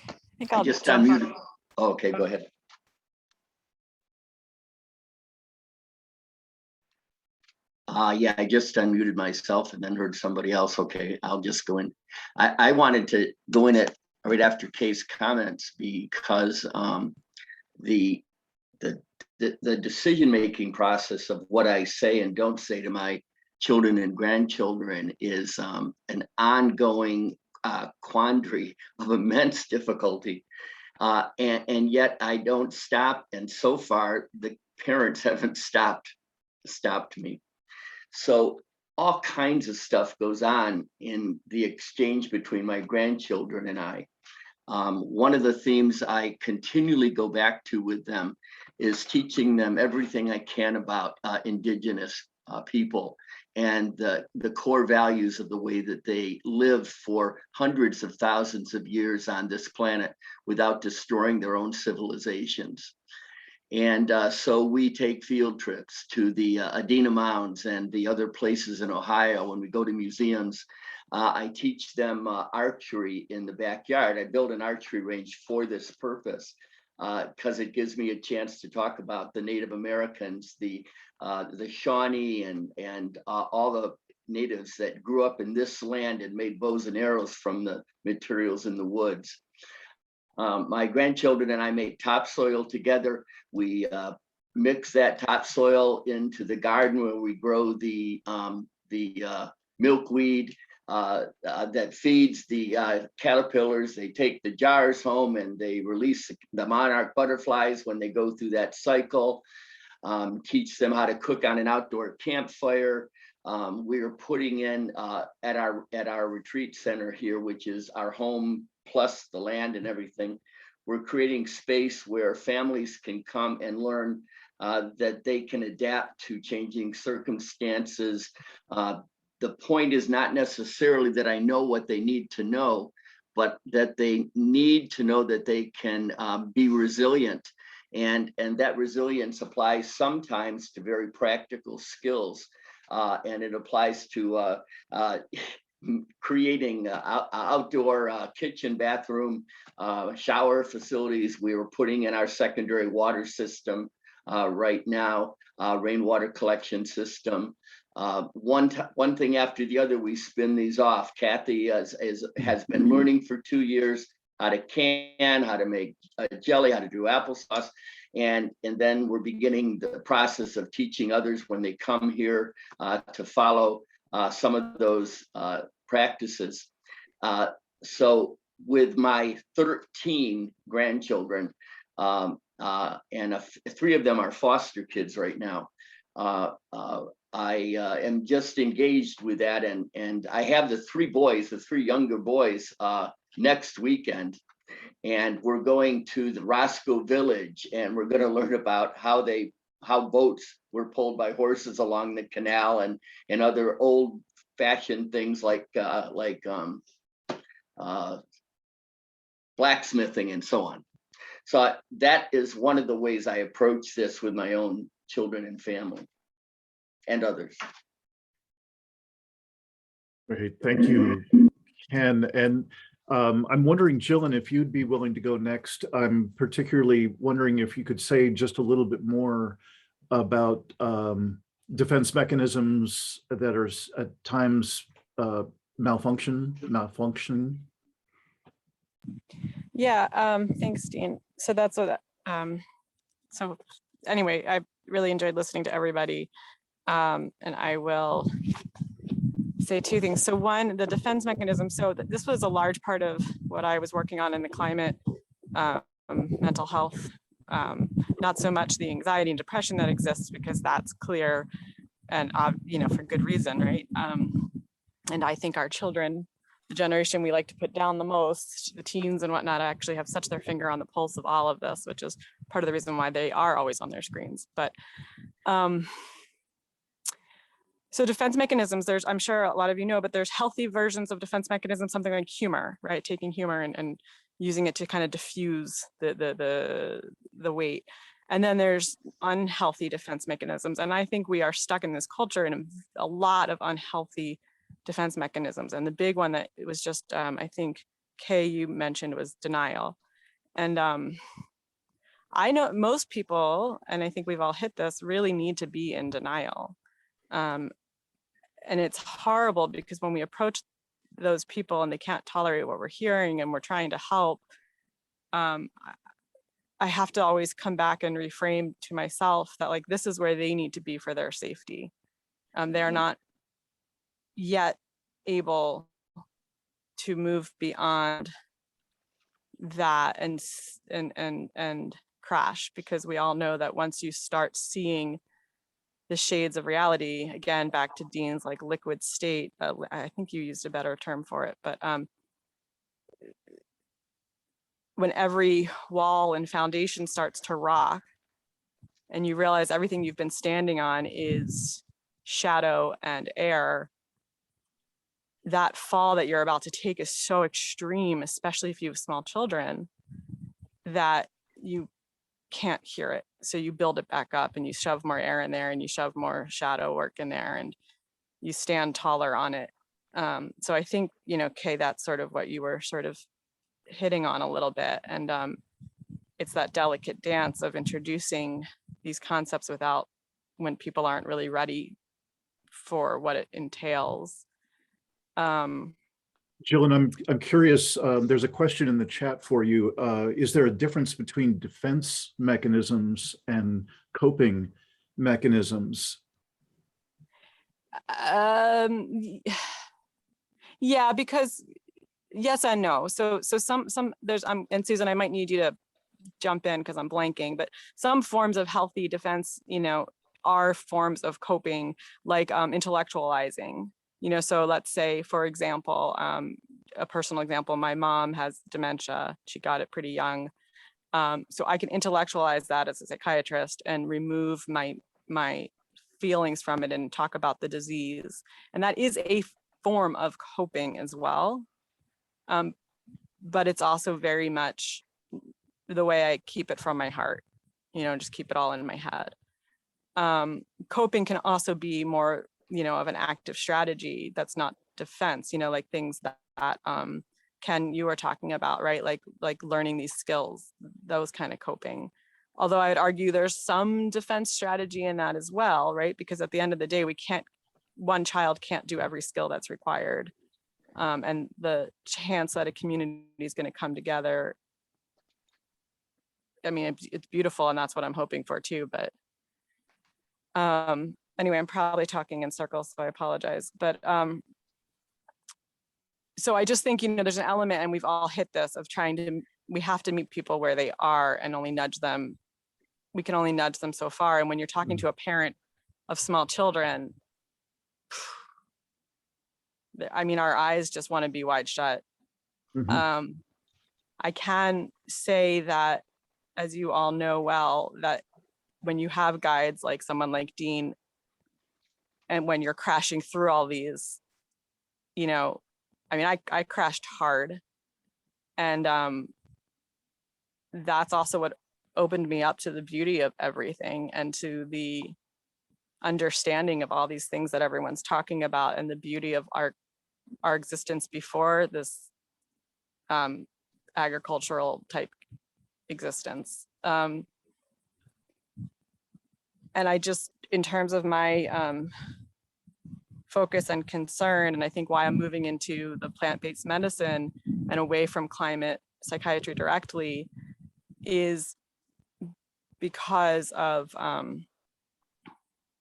I think I I'll just jump on. unmuted. Okay, go ahead. Yeah, I just unmuted myself and then heard somebody else. Okay, I'll just go in. I wanted to go in it right after Kay's comments because the decision-making process of what I say and don't say to my children and grandchildren is an ongoing quandary of immense difficulty. And yet I don't stop. And so far, the parents haven't stopped me. So all kinds of stuff goes on in the exchange between my grandchildren and I. One of the themes I continually go back to with them is teaching them everything I can about Indigenous people and the core values of the way that they live for hundreds of thousands of years on this planet without destroying their own civilizations. And so we take field trips to the Adena Mounds and the other places in Ohio. When we go to museums, I teach them archery in the backyard. I built an archery range for this purpose because it gives me a chance to talk about the Native Americans, the Shawnee and all the natives that grew up in this land and made bows and arrows from the materials in the woods. My grandchildren and I make topsoil together. We mix that topsoil into the garden where we grow the milkweed that feeds the caterpillars. They take the jars home and they release the monarch butterflies when they go through that cycle. Teach them how to cook on an outdoor campfire. We are putting in at our retreat center here, which is our home plus the land and everything. We're creating space where families can come and learn that they can adapt to changing circumstances. The point is not necessarily that I know what they need to know, but that they need to know that they can be resilient. And that resilience applies sometimes to very practical skills. And it applies to creating outdoor kitchen, bathroom, shower facilities. We were putting in our secondary water system right now, rainwater collection system. One thing after the other, we spin these off. Kathy has been learning for 2 years how to can, how to make jelly, how to do applesauce. And then we're beginning the process of teaching others when they come here to follow some of those practices. So with my 13 grandchildren, and 3 of them are foster kids right now, I am just engaged with that. And I have the 3 younger boys next weekend. And we're going to the Roscoe Village, and we're going to learn about how boats were pulled by horses along the canal and other old fashioned things like blacksmithing and so on. So that is one of the ways I approach this with my own children and family and others. Great, thank you, Ken. And I'm wondering, Jillian, if you'd be willing to go next. I'm particularly wondering if you could say just a little bit more about defense mechanisms that are at times malfunctioning. Yeah, thanks, Dean. So that's what, so anyway, I really enjoyed listening to everybody. And I will say 2 things. So one, the defense mechanism. So this was a large part of what I was working on in the climate, mental health, not so much the anxiety and depression that exists, because that's clear and, for good reason, right? And I think our children the generation we like to put down the most, the teens and whatnot, actually have such their finger on the pulse of all of this, which is part of the reason why they are always on their screens. But so defense mechanisms, I'm sure a lot of you know, but there's healthy versions of defense mechanisms, something like humor, right? Taking humor and using it to kind of diffuse the weight. And then there's unhealthy defense mechanisms. And I think we are stuck in this culture in a lot of unhealthy defense mechanisms. And the big one that it was just, I think, Kay, you mentioned was denial. And I know most people, and I think we've all hit this, really need to be in denial. And it's horrible because when we approach those people and they can't tolerate what we're hearing and we're trying to help, I have to always come back and reframe to myself that like, this is where they need to be for their safety. They're not yet able to move beyond that and crash, because we all know that once you start seeing the shades of reality, again, back to Dean's like liquid state, I think you used a better term for it, but when every wall and foundation starts to rock and you realize everything you've been standing on is shadow and air, that fall that you're about to take is so extreme, especially if you have small children, that you can't hear it. So you build it back up and you shove more air in there and you shove more shadow work in there and you stand taller on it. So I think, you know, Kay, that's sort of what you were sort of hitting on a little bit. And it's that delicate dance of introducing these concepts without, when people aren't really ready for what it entails. Jillian, I'm curious, there's a question in the chat for you. Is there a difference between defense mechanisms and coping mechanisms? Yeah, because yes and no. So some there's and Susan, I might need you to jump in because I'm blanking, but some forms of healthy defense, you know, are forms of coping, like intellectualizing. You know, so let's say, for example, a personal example, my mom has dementia. She got it pretty young. So I can intellectualize that as a psychiatrist and remove my feelings from it and talk about the disease. And that is a form of coping as well. But it's also very much the way I keep it from my heart, you know, just keep it all in my head. Coping can also be more, you know, of an active strategy that's not defense, you know, like things that Ken, you were talking about, right? Like learning these skills, those kind of coping. Although I'd argue there's some defense strategy in that as well, right? Because at the end of the day, one child can't do every skill that's required. And the chance that a community is going to come together, I mean, it's beautiful, and that's what I'm hoping for too. But anyway, I'm probably talking in circles, so I apologize. But so I just think, you know, there's an element, and we've all hit this, of we have to meet people where they are and only nudge them. We can only nudge them so far. And when you're talking to a parent of small children, I mean, our eyes just want to be wide shut. Mm-hmm. I can say that, as you all know well, that when you have guides like someone like Dean, and when you're crashing through all these, you know, I mean, I crashed hard. And that's also what opened me up to the beauty of everything and to the understanding of all these things that everyone's talking about, and the beauty of our existence before this agricultural type existence. And I just, in terms of my focus and concern, and I think why I'm moving into the plant-based medicine and away from climate psychiatry directly, is because of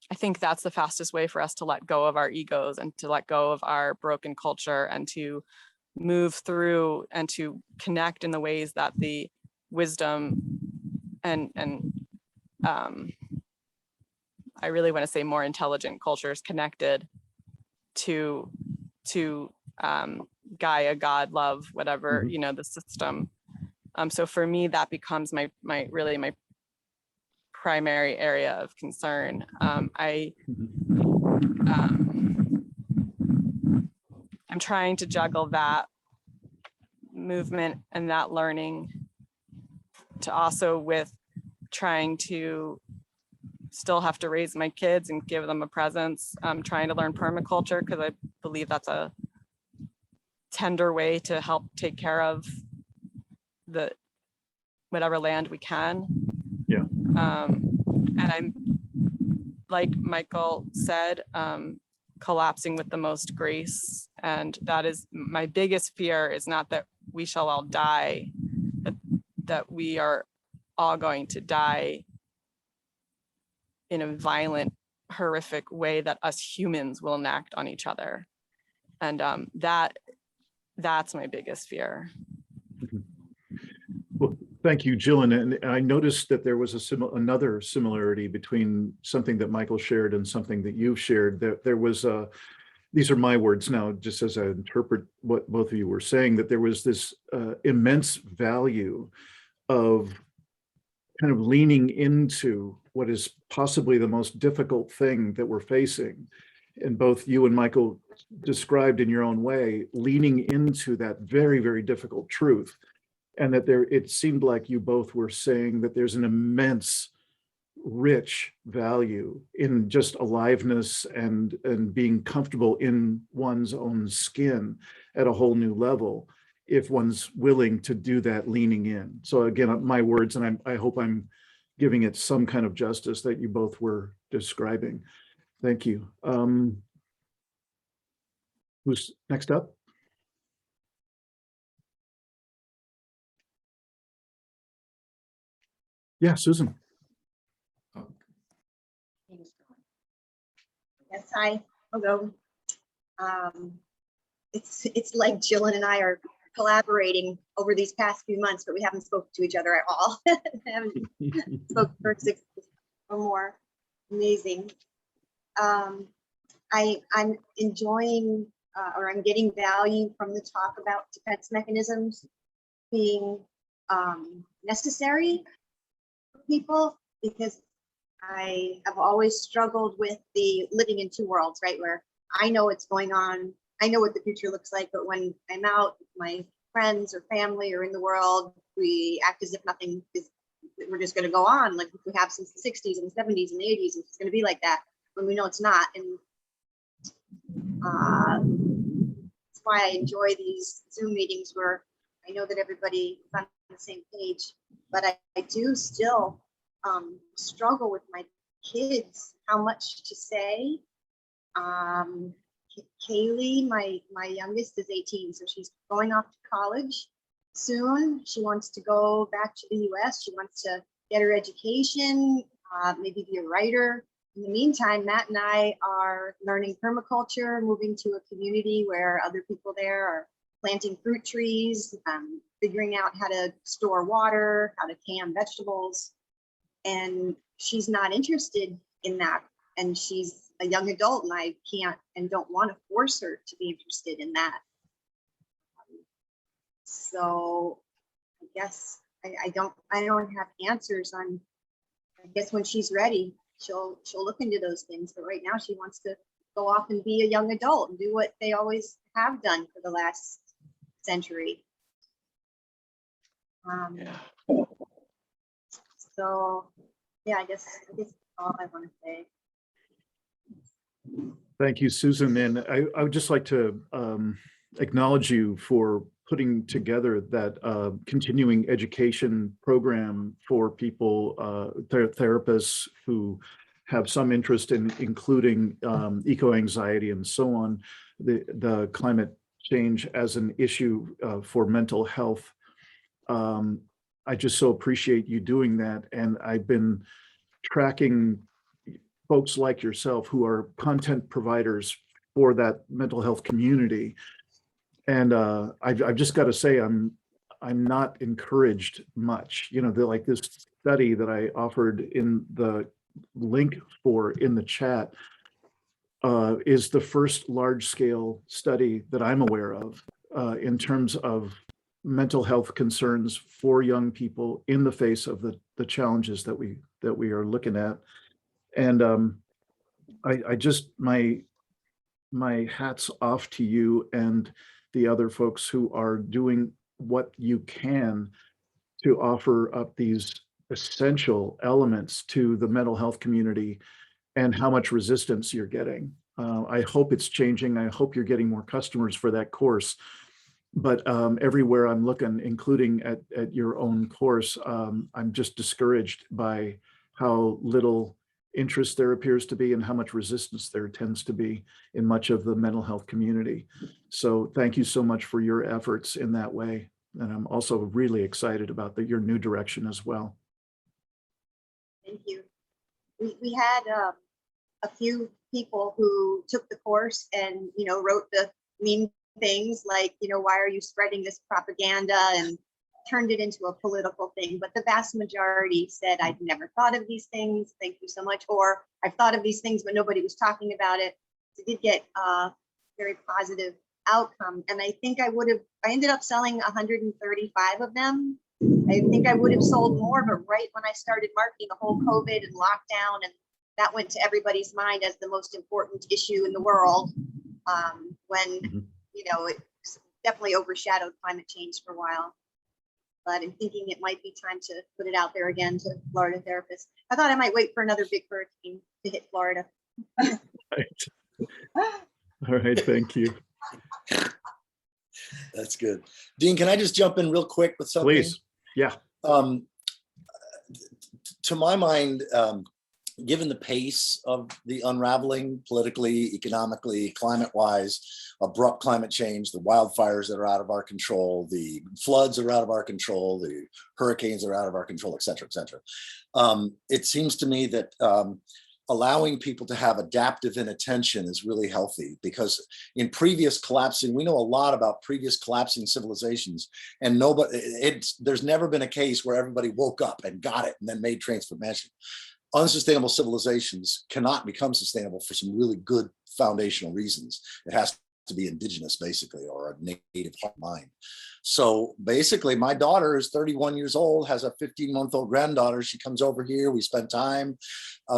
I think that's the fastest way for us to let go of our egos and to let go of our broken culture and to move through and to connect in the ways that the wisdom and I really want to say more intelligent cultures connected to Gaia, God, love, whatever, Mhm. you know, the system. So for me, that becomes my really my primary area of concern. I'm trying to juggle that movement and that learning to also with trying to still have to raise my kids and give them a presence. I'm trying to learn permaculture because I believe that's a tender way to help take care of the whatever land we can. Yeah. And I'm, like Michael said, collapsing with the most grace. And that is my biggest fear, is not that we shall all die, but that we are all going to die in a violent, horrific way that us humans will enact on each other. And that's my biggest fear. Well, thank you, Jillian. And I noticed that there was another similarity between something that Michael shared and something that you've shared. There was these are my words now, just as I interpret what both of you were saying, that there was this immense value of kind of leaning into what is possibly the most difficult thing that we're facing. And both you and Michael described in your own way, leaning into that very, very difficult truth. And that it seemed like you both were saying that there's an immense, rich value in just aliveness and being comfortable in one's own skin at a whole new level, if one's willing to do that leaning in. So again, my words, and I hope I'm giving it some kind of justice that you both were describing. Thank you. Who's next up? Yeah, Susan. Yes, I'll go. It's like Jillian and I are collaborating over these past few months, but we haven't spoken to each other at all. haven't spoken for 6 months or more. Amazing. I'm enjoying or I'm getting value from the talk about defense mechanisms being necessary for people, because I have always struggled with the living in two worlds, right? Where I know what's going on, I know what the future looks like, but when I'm out with my friends or family or in the world, we act as if nothing is, we're just going to go on like we have since the 60s and 70s and 80s, and it's going to be like that when we know it's not. And that's why I enjoy these Zoom meetings where I know that everybody is on the same page, but I do still struggle with my kids, how much to say. Kaylee, my youngest, is 18, so she's going off to college soon. She wants to go back to the US. She wants to get her education, maybe be a writer. In the meantime, Matt and I are learning permaculture, moving to a community where other people there are planting fruit trees, figuring out how to store water, how to can vegetables. And she's not interested in that. And she's a young adult, and I can't and don't want to force her to be interested in that. So I guess I don't have answers on. I guess when she's ready, she'll look into those things. But right now she wants to go off and be a young adult and do what they always have done for the last century. So yeah, I guess that's all I want to say. Thank you, Susan. And I would just like to acknowledge you for putting together that continuing education program for people, therapists who have some interest in including eco-anxiety and so on, the climate change as an issue for mental health. I just so appreciate you doing that. And I've been tracking folks like yourself who are content providers for that mental health community. And I've just got to say, I'm not encouraged much. You know, like this study that I offered in the link for in the chat is the first large scale study that I'm aware of in terms of mental health concerns for young people in the face of the challenges that we are looking at. And I just my hat's off to you and the other folks who are doing what you can to offer up these essential elements to the mental health community, and how much resistance you're getting. I hope it's changing. I hope you're getting more customers for that course. But everywhere I'm looking, including at your own course, I'm just discouraged by how little interest there appears to be and how much resistance there tends to be in much of the mental health community. So thank you so much for your efforts in that way. And I'm also really excited about your new direction as well. Thank you. We had a few people who took the course and, wrote the mean things like, why are you spreading this propaganda, and turned it into a political thing. But the vast majority said, I'd never thought of these things. Thank you so much. Or I've thought of these things, but nobody was talking about it. So it did get a very positive outcome. And I think I ended up selling 135 of them. I think I would have sold more, but right when I started marketing the whole COVID and lockdown, and that went to everybody's mind as the most important issue in the world, when, it definitely overshadowed climate change for a while. But I'm thinking it might be time to put it out there again to Florida therapists. I thought I might wait for another big hurricane to hit Florida. Right. All right, thank you. That's good. Dean, can I just jump in real quick with something? Please. Yeah. To my mind, given the pace of the unraveling politically, economically, climate-wise, abrupt climate change, the wildfires that are out of our control, the floods are out of our control, the hurricanes are out of our control, et cetera, et cetera. It seems to me that allowing people to have adaptive inattention is really healthy, because in previous collapsing, we know a lot about previous collapsing civilizations, and there's never been a case where everybody woke up and got it and then made transformation. Unsustainable civilizations cannot become sustainable for some really good foundational reasons. It has to be indigenous, basically, or a native heart mind. So basically, my daughter is 31 years old, has a 15-month-old granddaughter. She comes over here, we spend time.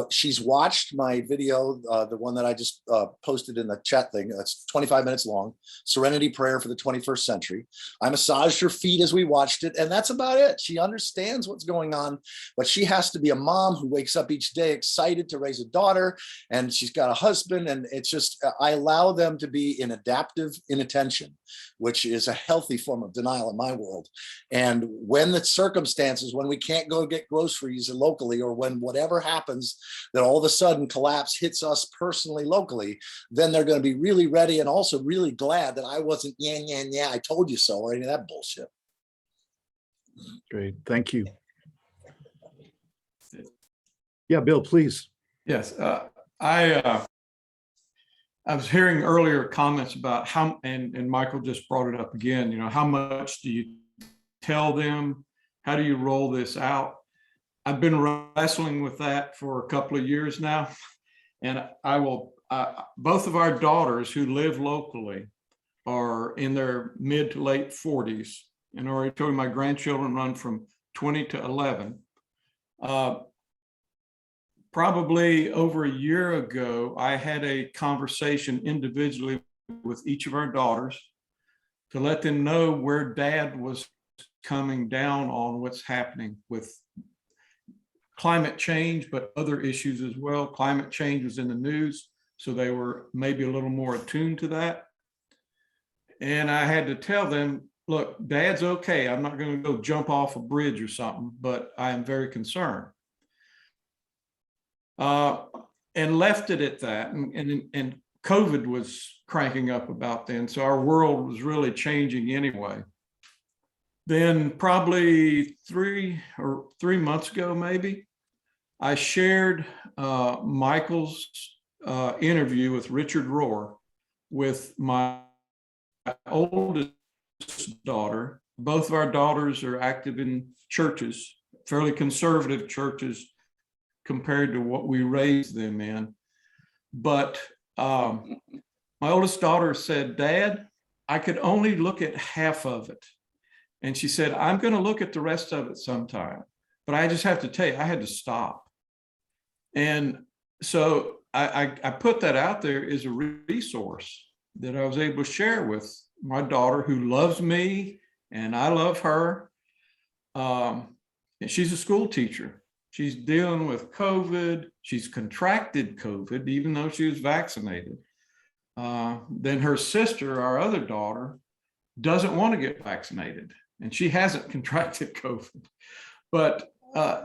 She's watched my video, the one that I just posted in the chat thing. That's 25 minutes long, Serenity Prayer for the 21st Century. I massaged her feet as we watched it, and that's about it. She understands what's going on, but she has to be a mom who wakes up each day excited to raise a daughter, and she's got a husband, and it's just, I allow them to be in adaptive inattention, which is a healthy form of denial in my world. And when the circumstances, when we can't go get groceries locally, or when whatever happens that all of a sudden collapse hits us personally locally, then they're going to be really ready and also really glad that I wasn't I told you so, or any of that bullshit. Great, thank you. Yeah, Bill, please. Yes, I was hearing earlier comments about how, and Michael just brought it up again, how much do you tell them? How do you roll this out? I've been wrestling with that for a couple of years now. And both of our daughters who live locally are in their mid to late 40s. And I already told you my grandchildren run from 20 to 11. Probably over a year ago, I had a conversation individually with each of our daughters to let them know where Dad was coming down on what's happening with climate change, but other issues as well. Climate change was in the news, so they were maybe a little more attuned to that. And I had to tell them, look, Dad's okay. I'm not going to go jump off a bridge or something, but I am very concerned. And left it at that. And COVID was cranking up about then. So our world was really changing anyway. Then probably three months ago, maybe, I shared Michael's interview with Richard Rohr with my oldest daughter. Both of our daughters are active in churches, fairly conservative churches compared to what we raised them in. But my oldest daughter said, Dad, I could only look at half of it. And she said, I'm going to look at the rest of it sometime. But I just have to tell you, I had to stop. And so I put that out there as a resource that I was able to share with my daughter, who loves me and I love her. And she's a school teacher. She's dealing with COVID. She's contracted COVID, even though she was vaccinated. Then her sister, our other daughter, doesn't want to get vaccinated, and she hasn't contracted COVID. But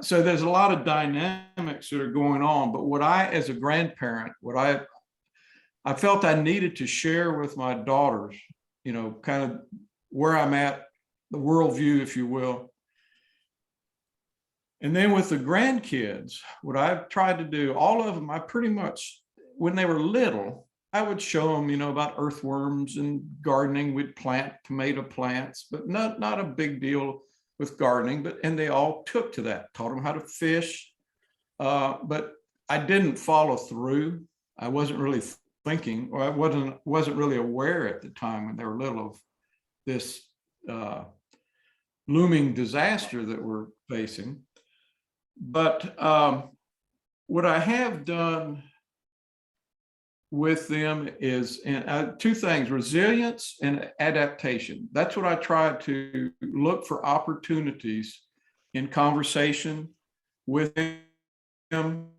so there's a lot of dynamics that are going on. But what I, as a grandparent, what I felt I needed to share with my daughters, you know, kind of where I'm at, the worldview, if you will. And then with the grandkids, what I've tried to do, all of them, I pretty much, when they were little, I would show them, you know, about earthworms and gardening. We'd plant tomato plants, but not a big deal with gardening. And they all took to that, taught them how to fish. But I didn't follow through. I wasn't really thinking, or I wasn't really aware at the time when they were little of this looming disaster that we're facing. But what I have done with them is two things: resilience and adaptation. That's what I try to look for, opportunities in conversation with them.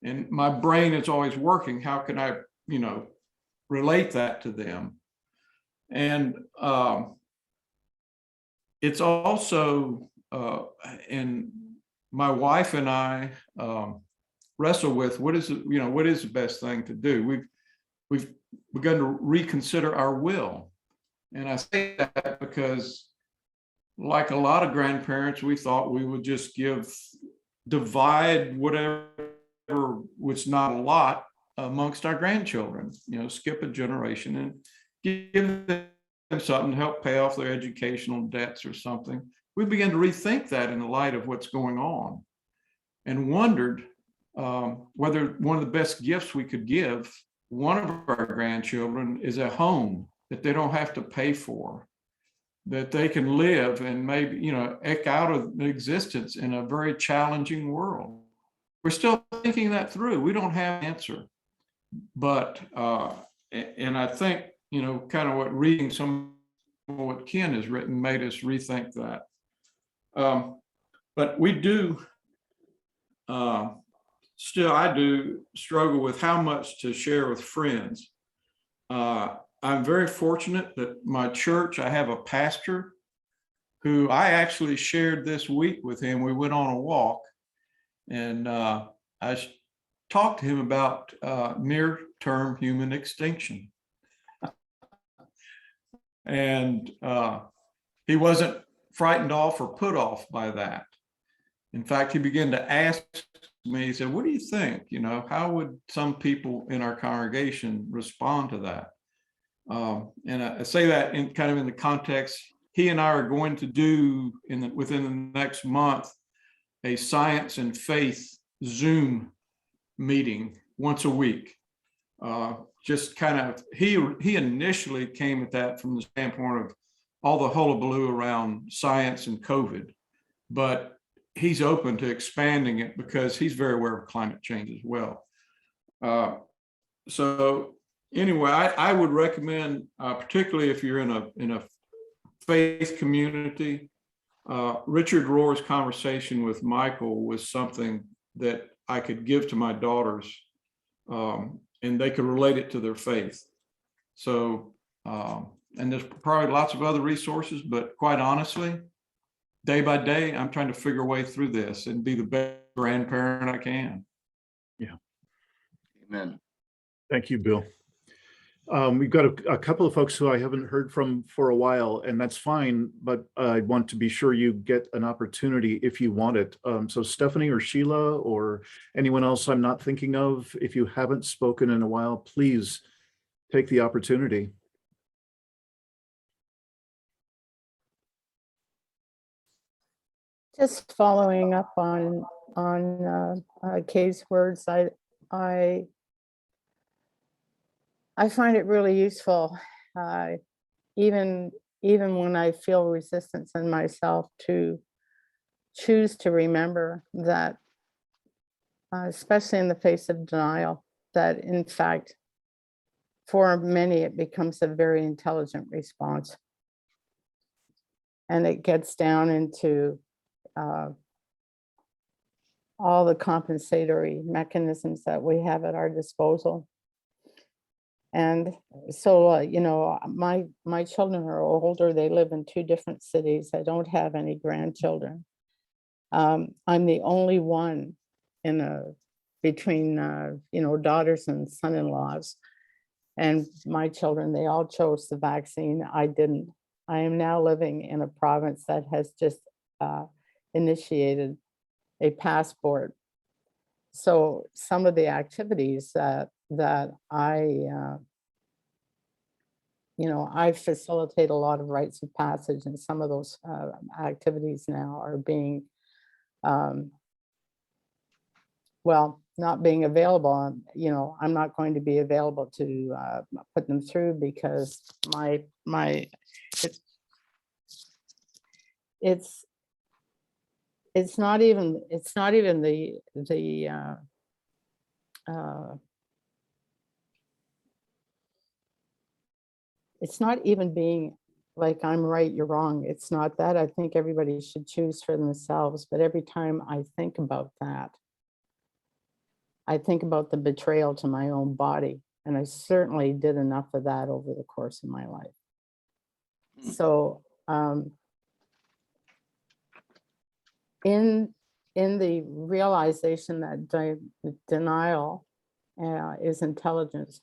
And my brain is always working. How can I, you know, relate that to them? And it's also, and my wife and I wrestle with what is the best thing to do. We've begun to reconsider our will, and I say that because, like a lot of grandparents, we thought we would just divide whatever was not a lot amongst our grandchildren. You know, skip a generation and give them something to help pay off their educational debts or something. We began to rethink that in the light of what's going on, and wondered whether one of the best gifts we could give one of our grandchildren is a home that they don't have to pay for, that they can live and maybe, you know, eke out of existence in a very challenging world. We're still thinking that through. We don't have an answer, but and I think, you know, kind of what reading some of what Ken has written made us rethink that. But we do, still, I do struggle with how much to share with friends. I'm very fortunate that my church, I have a pastor who I actually shared this week with him. We went on a walk, and I talked to him about near-term human extinction. And he wasn't frightened off or put off by that. In fact, he began to ask me, he said, what do you think? You know, how would some people in our congregation respond to that? And I say that in kind of in the context, he and I are going to do within the next month a science and faith Zoom meeting once a week. Just kind of, he initially came at that from the standpoint of all the hullabaloo around science and COVID, but he's open to expanding it because he's very aware of climate change as well. So anyway, I would recommend, particularly if you're in a faith community, Richard Rohr's conversation with Michael was something that I could give to my daughters, and they could relate it to their faith. So, and there's probably lots of other resources, but quite honestly, day by day, I'm trying to figure a way through this and be the best grandparent I can. Yeah. Amen. Thank you, Bill. We've got a couple of folks who I haven't heard from for a while, and that's fine, but I want to be sure you get an opportunity if you want it. So Stephanie or Sheila or anyone else I'm not thinking of, if you haven't spoken in a while, please take the opportunity. Just following up on Kay's words, I find it really useful even when I feel resistance in myself, to choose to remember that, especially in the face of denial, that in fact, for many, it becomes a very intelligent response. And it gets down into all the compensatory mechanisms that we have at our disposal. And so, you know, my children are older. They live in 2 different cities. I don't have any grandchildren. I'm the only one between, you know, daughters and son-in-laws. And my children, they all chose the vaccine. I didn't. I am now living in a province that has just initiated a passport. So some of the activities that I, you know, I facilitate a lot of rites of passage, and some of those activities now are being, well, not being available. You know, I'm not going to be available to put them through because it's not even the it's not even being like, I'm right, you're wrong. It's not that. I think everybody should choose for themselves. But every time I think about that, I think about the betrayal to my own body. And I certainly did enough of that over the course of my life. So in the realization that denial is intelligence,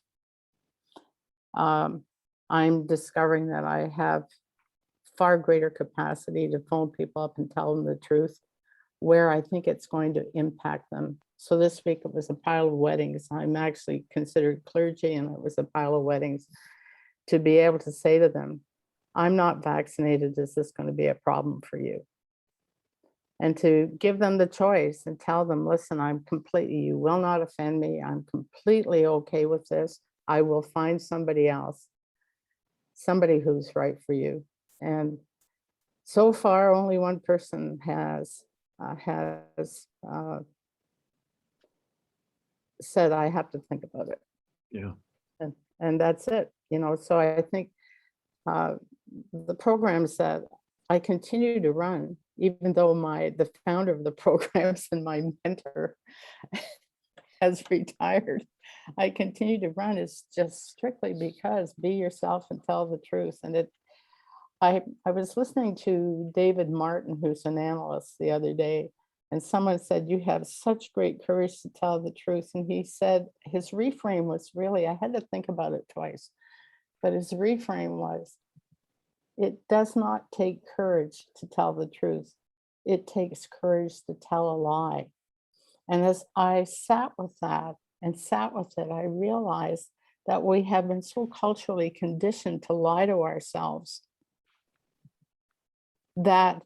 I'm discovering that I have far greater capacity to phone people up and tell them the truth where I think it's going to impact them. So this week it was a pile of weddings. I'm actually considered clergy, and it was a pile of weddings. To be able to say to them, I'm not vaccinated, is this going to be a problem for you? And to give them the choice and tell them, listen, you will not offend me. I'm completely okay with this. I will find somebody else, somebody who's right for you. And so far, only one person has said, I have to think about it. Yeah. And that's it, you know. So I think the programs that I continue to run, even though the founder of the programs and my mentor has retired, I continue to run is just strictly because be yourself and tell the truth. And I was listening to David Martin, who's an analyst, the other day, and someone said, you have such great courage to tell the truth. And he said, his reframe was really, I had to think about it twice, but his reframe was, it does not take courage to tell the truth. It takes courage to tell a lie. And as I sat with that and sat with it, I realized that we have been so culturally conditioned to lie to ourselves that,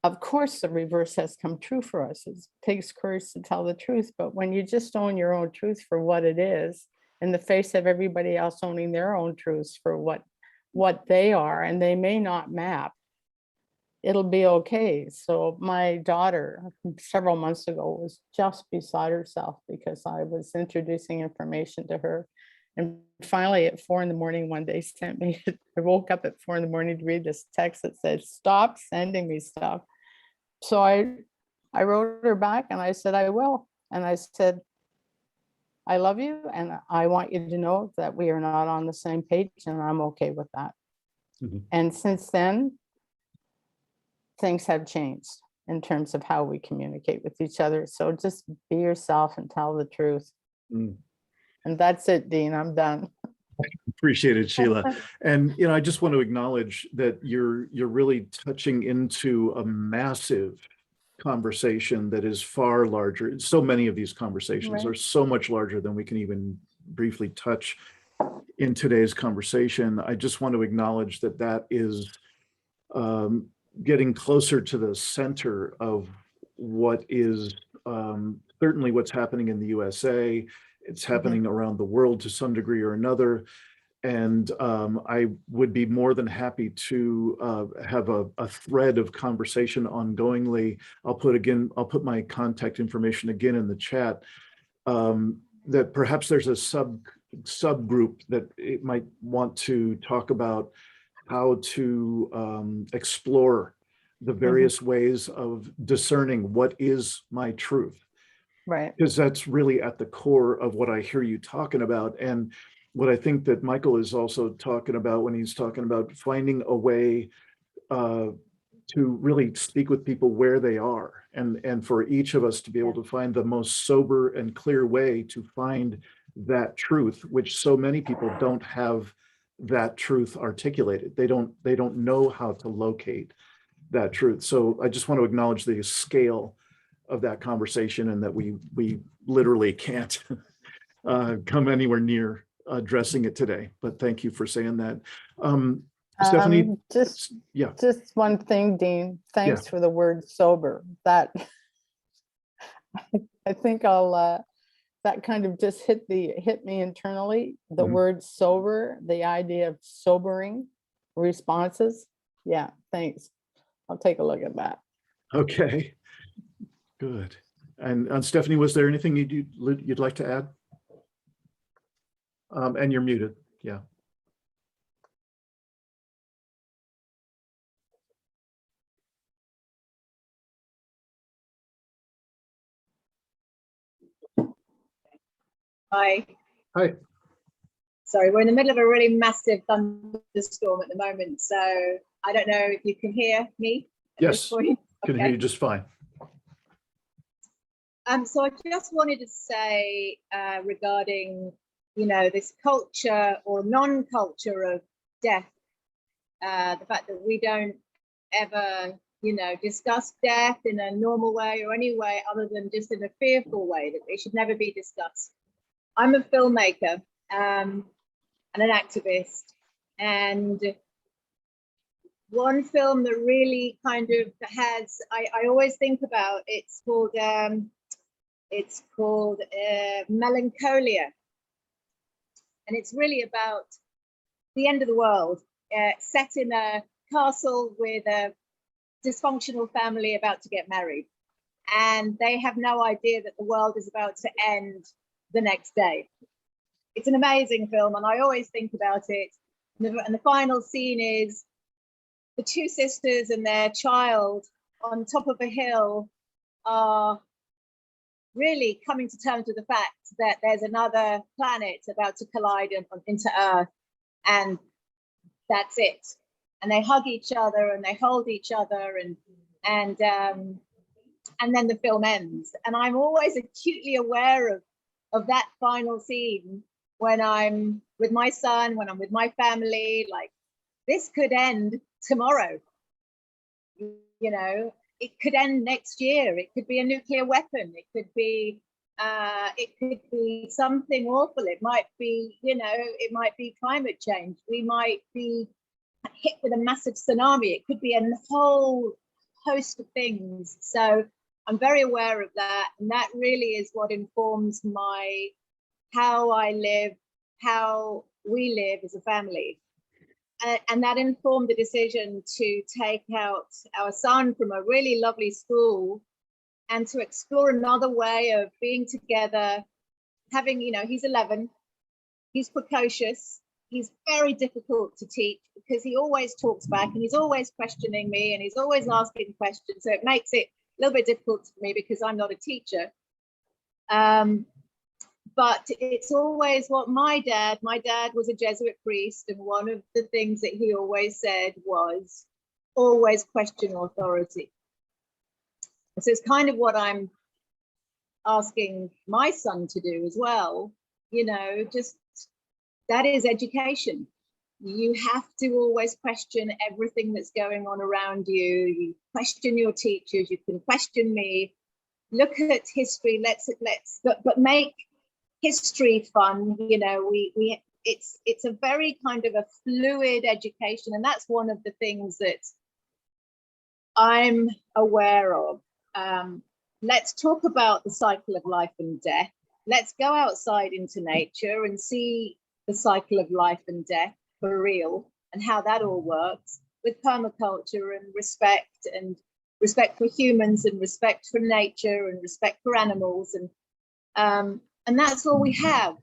of course, the reverse has come true for us. It takes courage to tell the truth. But when you just own your own truth for what it is, in the face of everybody else owning their own truths for what they are, and they may not map, it'll be okay. So my daughter, several months ago, was just beside herself because I was introducing information to her. And finally at 4 a.m. one day sent me, I woke up at 4 a.m. to read this text that said, stop sending me stuff. So I wrote her back and I said, I will. And I said, I love you. And I want you to know that we are not on the same page, and I'm okay with that. Mm-hmm. And since then, things have changed in terms of how we communicate with each other. So just be yourself and tell the truth. Mm. And that's it, Dean, I'm done. Appreciate it, Sheila. And, you know, I just want to acknowledge that you're really touching into a massive conversation that is far larger. So many of these conversations are so much larger than we can even briefly touch in today's conversation. I just want to acknowledge that that is getting closer to the center of what is certainly what's happening in the USA It's happening around the world to some degree or another. And I would be more than happy to have a thread of conversation ongoingly. I'll put my contact information again in the chat. That perhaps there's a subgroup that it might want to talk about how to explore the various ways of discerning what is my truth. Right. Because that's really at the core of what I hear you talking about. And what I think that Michael is also talking about when he's talking about finding a way to really speak with people where they are, and for each of us to be able to find the most sober and clear way to find that truth, which so many people don't have that truth articulated. They don't know how to locate that truth. So I just want to acknowledge the scale of that conversation, and that we literally can't come anywhere near addressing it today. But thank you for saying that. Stephanie, Just one thing, Dean. Thanks for the word sober. That I think I'll that kind of just hit me internally. The word sober, the idea of sobering responses. Yeah, thanks. I'll take a look at that. Okay, good. And Stephanie, was there anything you'd like to add? And you're muted. Yeah. Hi. Hi. Sorry, we're in the middle of a really massive thunderstorm at the moment, so I don't know if you can hear me. Yes, can hear you just fine. So I just wanted to say regarding, this culture or non-culture of death, the fact that we don't ever, discuss death in a normal way or any way other than just in a fearful way, that it should never be discussed. I'm a filmmaker and an activist, and one film that really kind of has, I always think about, it's called Melancholia, and it's really about the end of the world, set in a castle with a dysfunctional family about to get married, and they have no idea that the world is about to end the next day. It's an amazing film, and I always think about it. And the final scene is the two sisters and their child on top of a hill are really coming to terms with the fact that there's another planet about to collide into Earth, and that's it. And they hug each other and they hold each other, and then the film ends. And I'm always acutely aware of that final scene when I'm with my son, when I'm with my family. Like, this could end tomorrow. It could end next year. It could be a nuclear weapon. It could be something awful. It might be, it might be climate change. We might be hit with a massive tsunami. It could be a whole host of things. So I'm very aware of that, and that really is what informs how I live, how we live as a family. And that informed the decision to take out our son from a really lovely school and to explore another way of being together, having, he's 11, he's precocious, he's very difficult to teach because he always talks back and he's always questioning me and he's always asking questions. So it makes it a little bit difficult for me because I'm not a teacher. But it's always what my dad was a Jesuit priest, and one of the things that he always said was always question authority. So it's kind of what I'm asking my son to do as well. Just that is education. You have to always question everything that's going on around you. You question your teachers, you can question me. Look at history, but make history fun. It's a very kind of a fluid education, and that's one of the things that I'm aware of. Let's talk about the cycle of life and death. let's go outside into nature and see the cycle of life and death for real and how that all works with permaculture and respect for humans and respect for nature and respect for animals. And that's all we have,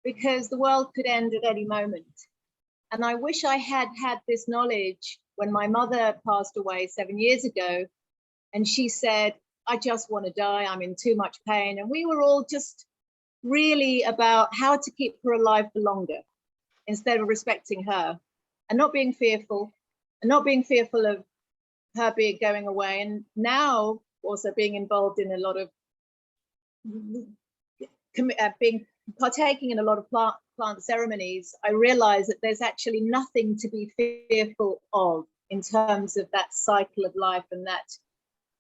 because the world could end at any moment. And I wish I had had this knowledge when my mother passed away 7 years ago. And she said, I just want to die. I'm in too much pain. And we were all just really about how to keep her alive for longer instead of respecting her and not being fearful of her going away. And now also being involved in a lot of partaking in a lot of plant ceremonies, I realize that there's actually nothing to be fearful of in terms of that cycle of life and that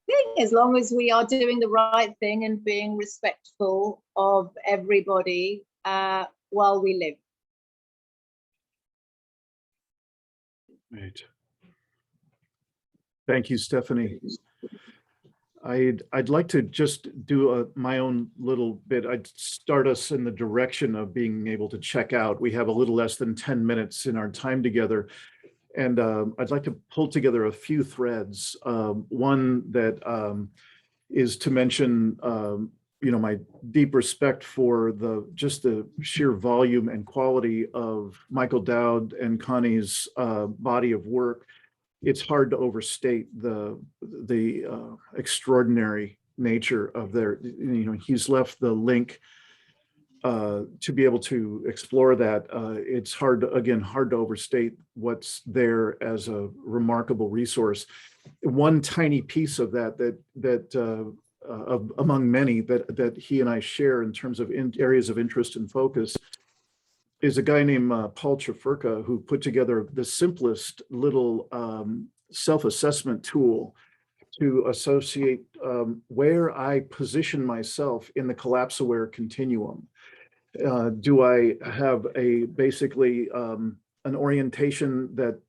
thing, as long as we are doing the right thing and being respectful of everybody while we live. Right. Thank you, Stephanie. I'd like to just do my own little bit. I'd start us in the direction of being able to check out. We have a little less than 10 minutes in our time together. And I'd like to pull together a few threads. One that is to mention, my deep respect for just the sheer volume and quality of Michael Dowd and Connie's body of work. It's hard to overstate the extraordinary nature of their, he's left the link to be able to explore that. It's hard to overstate what's there as a remarkable resource. One tiny piece of that among many that he and I share in terms of areas of interest and focus is a guy named Paul Trafurka, who put together the simplest little self-assessment tool to associate where I position myself in the collapse-aware continuum. Do I have basically an orientation that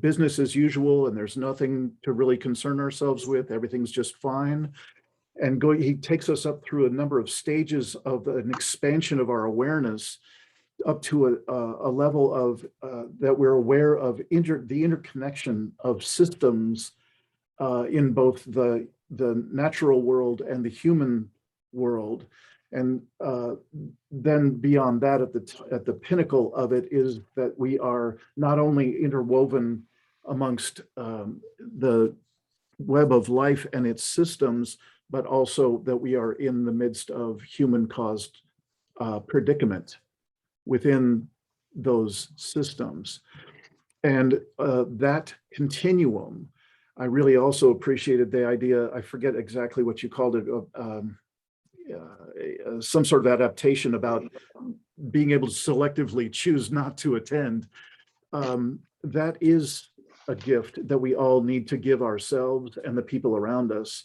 business as usual and there's nothing to really concern ourselves with, everything's just fine? And he takes us up through a number of stages of an expansion of our awareness up to a level of that we're aware of the interconnection of systems in both the natural world and the human world. And then beyond that, at the pinnacle of it is that we are not only interwoven amongst the web of life and its systems, but also that we are in the midst of human-caused predicament within those systems. And that continuum, I really also appreciated the idea, I forget exactly what you called it, some sort of adaptation about being able to selectively choose not to attend. That is a gift that we all need to give ourselves and the people around us,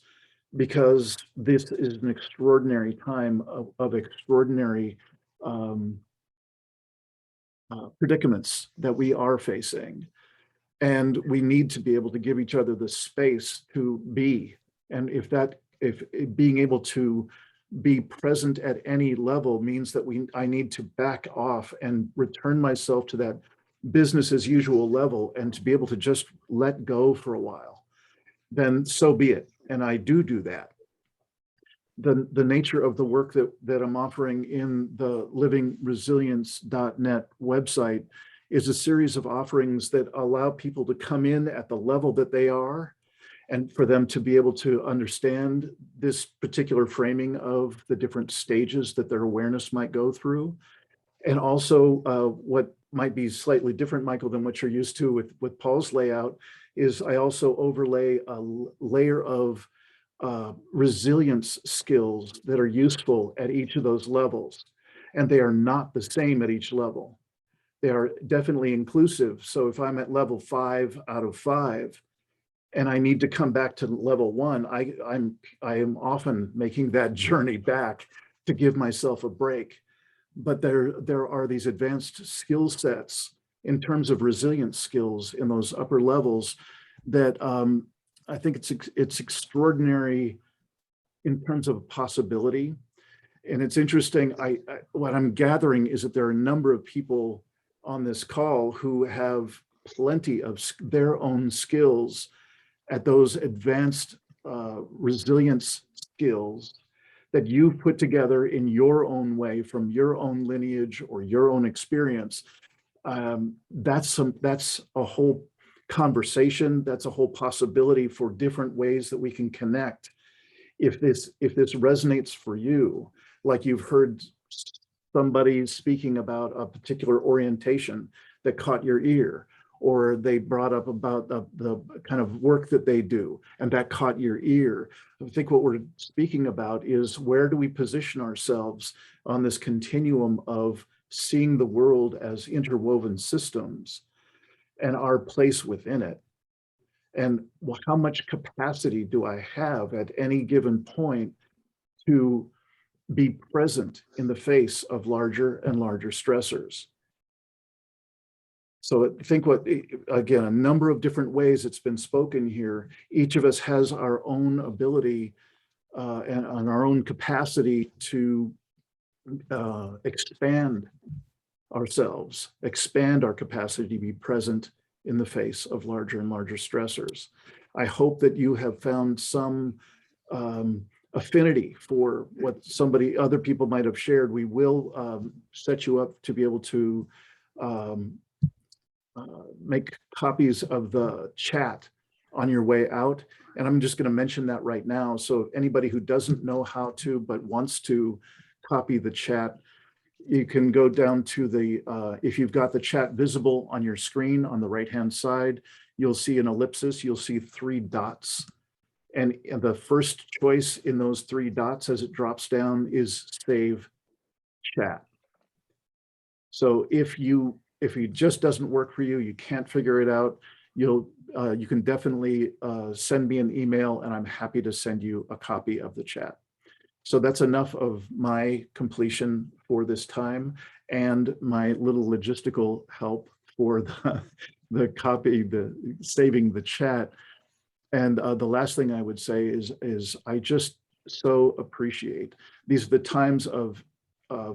because this is an extraordinary time of extraordinary predicaments that we are facing. And we need to be able to give each other the space to be. And if being able to be present at any level means that I need to back off and return myself to that business as usual level and to be able to just let go for a while, then so be it. And I do that. The nature of the work that I'm offering in the livingresilience.net website is a series of offerings that allow people to come in at the level that they are, and for them to be able to understand this particular framing of the different stages that their awareness might go through. And also what might be slightly different, Michael, than what you're used to with Paul's layout, is I also overlay a layer of resilience skills that are useful at each of those levels. And they are not the same at each level. They are definitely inclusive. So if I'm at level 5 out of 5, and I need to come back to level 1, I am often making that journey back to give myself a break. But there are these advanced skill sets in terms of resilience skills in those upper levels that I think it's extraordinary in terms of possibility. And it's interesting, what I'm gathering is that there are a number of people on this call who have plenty of their own skills at those advanced resilience skills that you've put together in your own way from your own lineage or your own experience. That's a whole conversation. That's a whole possibility for different ways that we can connect. If this resonates for you, like you've heard somebody speaking about a particular orientation that caught your ear, or they brought up about the kind of work that they do and that caught your ear. I think what we're speaking about is, where do we position ourselves on this continuum of seeing the world as interwoven systems and our place within it? And how much capacity do I have at any given point to be present in the face of larger and larger stressors? So I think again, a number of different ways it's been spoken here. Each of us has our own ability and our own capacity to expand ourselves, expand our capacity to be present in the face of larger and larger stressors. I hope that you have found some affinity for what other people might have shared. We will set you up to be able to make copies of the chat on your way out. And I'm just going to mention that right now. So anybody who doesn't know how to, but wants to copy the chat, you can go down to if you've got the chat visible on your screen on the right-hand side, you'll see an ellipsis, you'll see 3 dots. And the first choice in those 3 dots as it drops down is Save Chat. So if it just doesn't work for you, you can't figure it out, you can definitely send me an email and I'm happy to send you a copy of the chat. So that's enough of my completion for this time and my little logistical help for the saving the chat. And the last thing I would say is I just so appreciate, these are the times of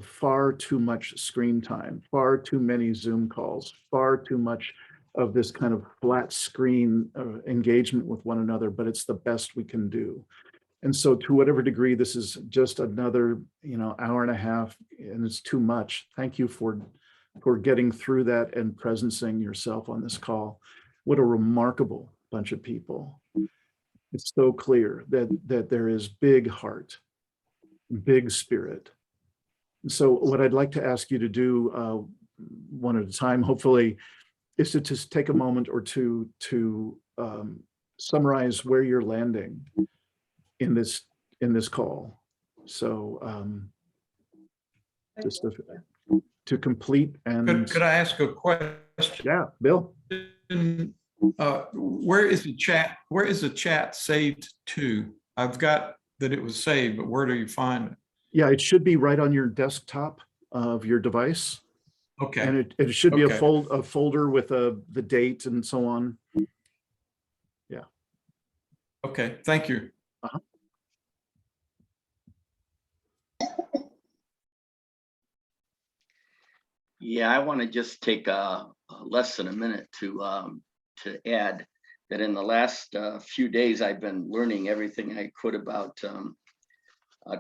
far too much screen time, far too many Zoom calls, far too much of this kind of flat screen engagement with one another, but it's the best we can do. And so to whatever degree this is just another, hour and a half and it's too much, thank you for getting through that and presencing yourself on this call. What a remarkable bunch of people. It's so clear that there is big heart, big spirit. And so what I'd like to ask you to do one at a time, hopefully, is to just take a moment or two to summarize where you're landing in this call. So just to complete and Could I ask a question? Yeah, Bill. Where is the chat saved to? I've got that it was saved, but where do you find it? Yeah, it should be right on your desktop of your device. Okay. And it should be Okay. a folder with the date and so on. Yeah. Okay, thank you. Uh-huh. Yeah, I want to just take less than a minute to add that in the last few days, I've been learning everything I could about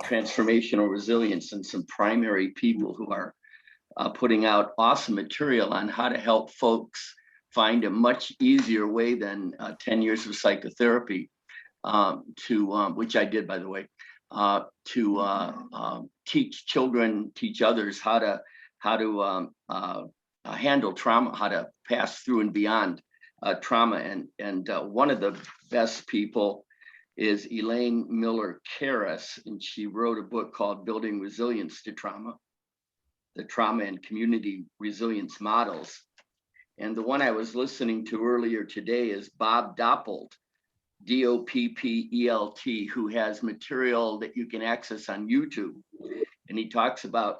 transformational resilience and some primary people who are putting out awesome material on how to help folks find a much easier way than 10 years of psychotherapy which I did, by the way, to teach children, teach others how to handle trauma, how to pass through and beyond trauma. And one of the best people is Elaine Miller Karras, and she wrote a book called Building Resilience to Trauma, the Trauma and Community Resilience Models. And the one I was listening to earlier today is Bob Doppelt, D-O-P-P-E-L-T, who has material that you can access on YouTube. And he talks about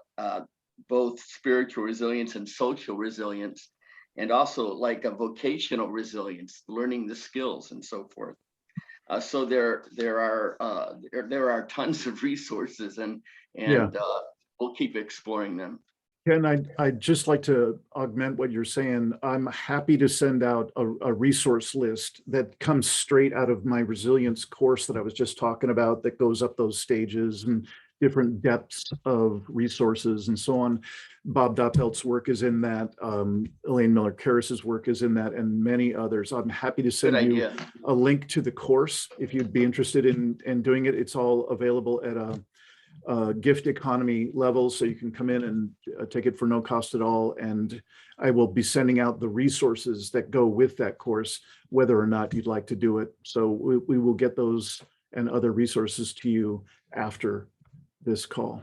both spiritual resilience and social resilience, and also like a vocational resilience, learning the skills and so forth. So there are tons of resources, and Yeah. we'll keep exploring them. Ken, I'd just like to augment what you're saying. I'm happy to send out a resource list that comes straight out of my resilience course that I was just talking about, that goes up those stages and different depths of resources and so on. Bob Doppelt's work is in that. Elaine Miller-Karras's work is in that, and many others. I'm happy to Good send you idea. a link to the course if you'd be interested in doing it. It's all available at a gift economy level, so you can come in and take it for no cost at all. And I will be sending out the resources that go with that course, whether or not you'd like to do it. So we will get those and other resources to you after this call.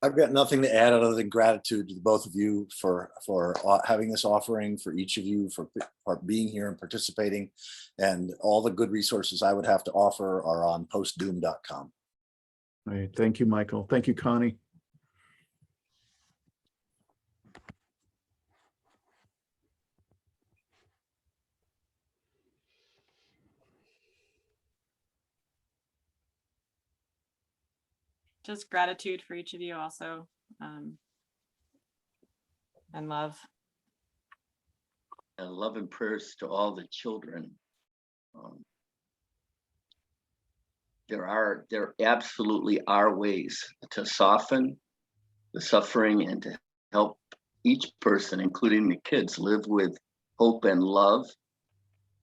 I've got nothing to add other than gratitude to the both of you for having this offering, for each of you for being here and participating. And all the good resources I would have to offer are on postdoom.com. All right. Thank you, Michael. Thank you, Connie. Just gratitude for each of you also, and love. And love and prayers to all the children. There absolutely are ways to soften the suffering and to help each person, including the kids, live with hope and love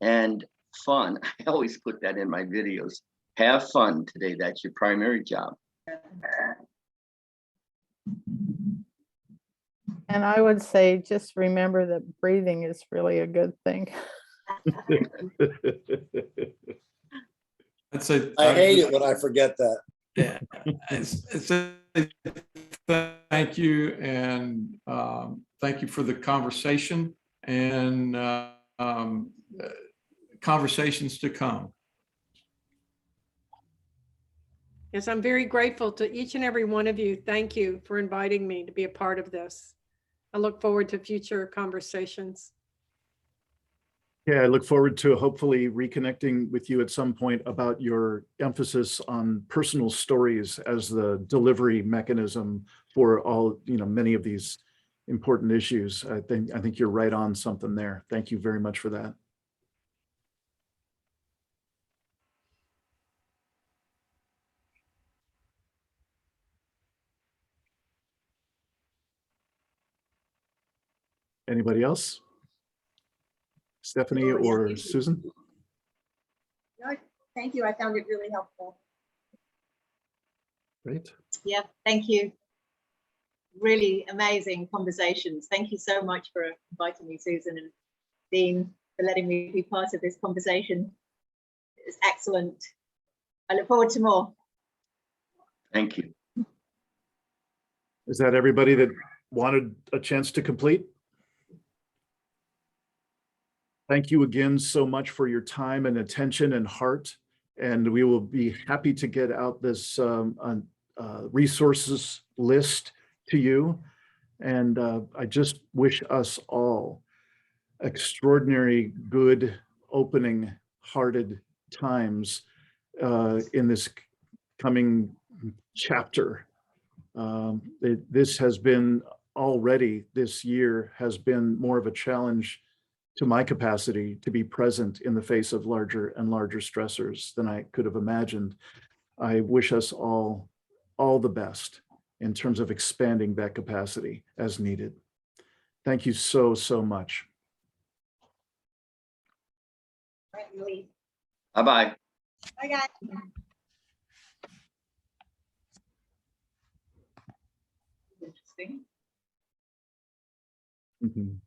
and fun. I always put that in my videos. Have fun today. That's your primary job. And I would say, just remember that breathing is really a good thing. I'd say I hate it when I forget that. Yeah, thank you, and thank you for the conversation and conversations to come. Yes, I'm very grateful to each and every one of you. Thank you for inviting me to be a part of this. I look forward to future conversations. Yeah, I look forward to hopefully reconnecting with you at some point about your emphasis on personal stories as the delivery mechanism for all, many of these important issues. I think you're right on something there. Thank you very much for that. Anybody else? Stephanie No, yeah, or thank you. Susan? No, thank you. I found it really helpful. Great. Yeah, thank you. Really amazing conversations. Thank you so much for inviting me, Susan and Dean, for letting me be part of this conversation. It's excellent. I look forward to more. Thank you. Is that everybody that wanted a chance to complete? Thank you again so much for your time and attention and heart. And we will be happy to get out this resources list to you. And I just wish us all extraordinary, good, opening hearted times in this coming chapter. This has been already, this year has been more of a challenge to my capacity to be present in the face of larger and larger stressors than I could have imagined. I wish us all the best in terms of expanding that capacity as needed. Thank you so, so much. Bye-bye. Bye, guys. Interesting. Mhm.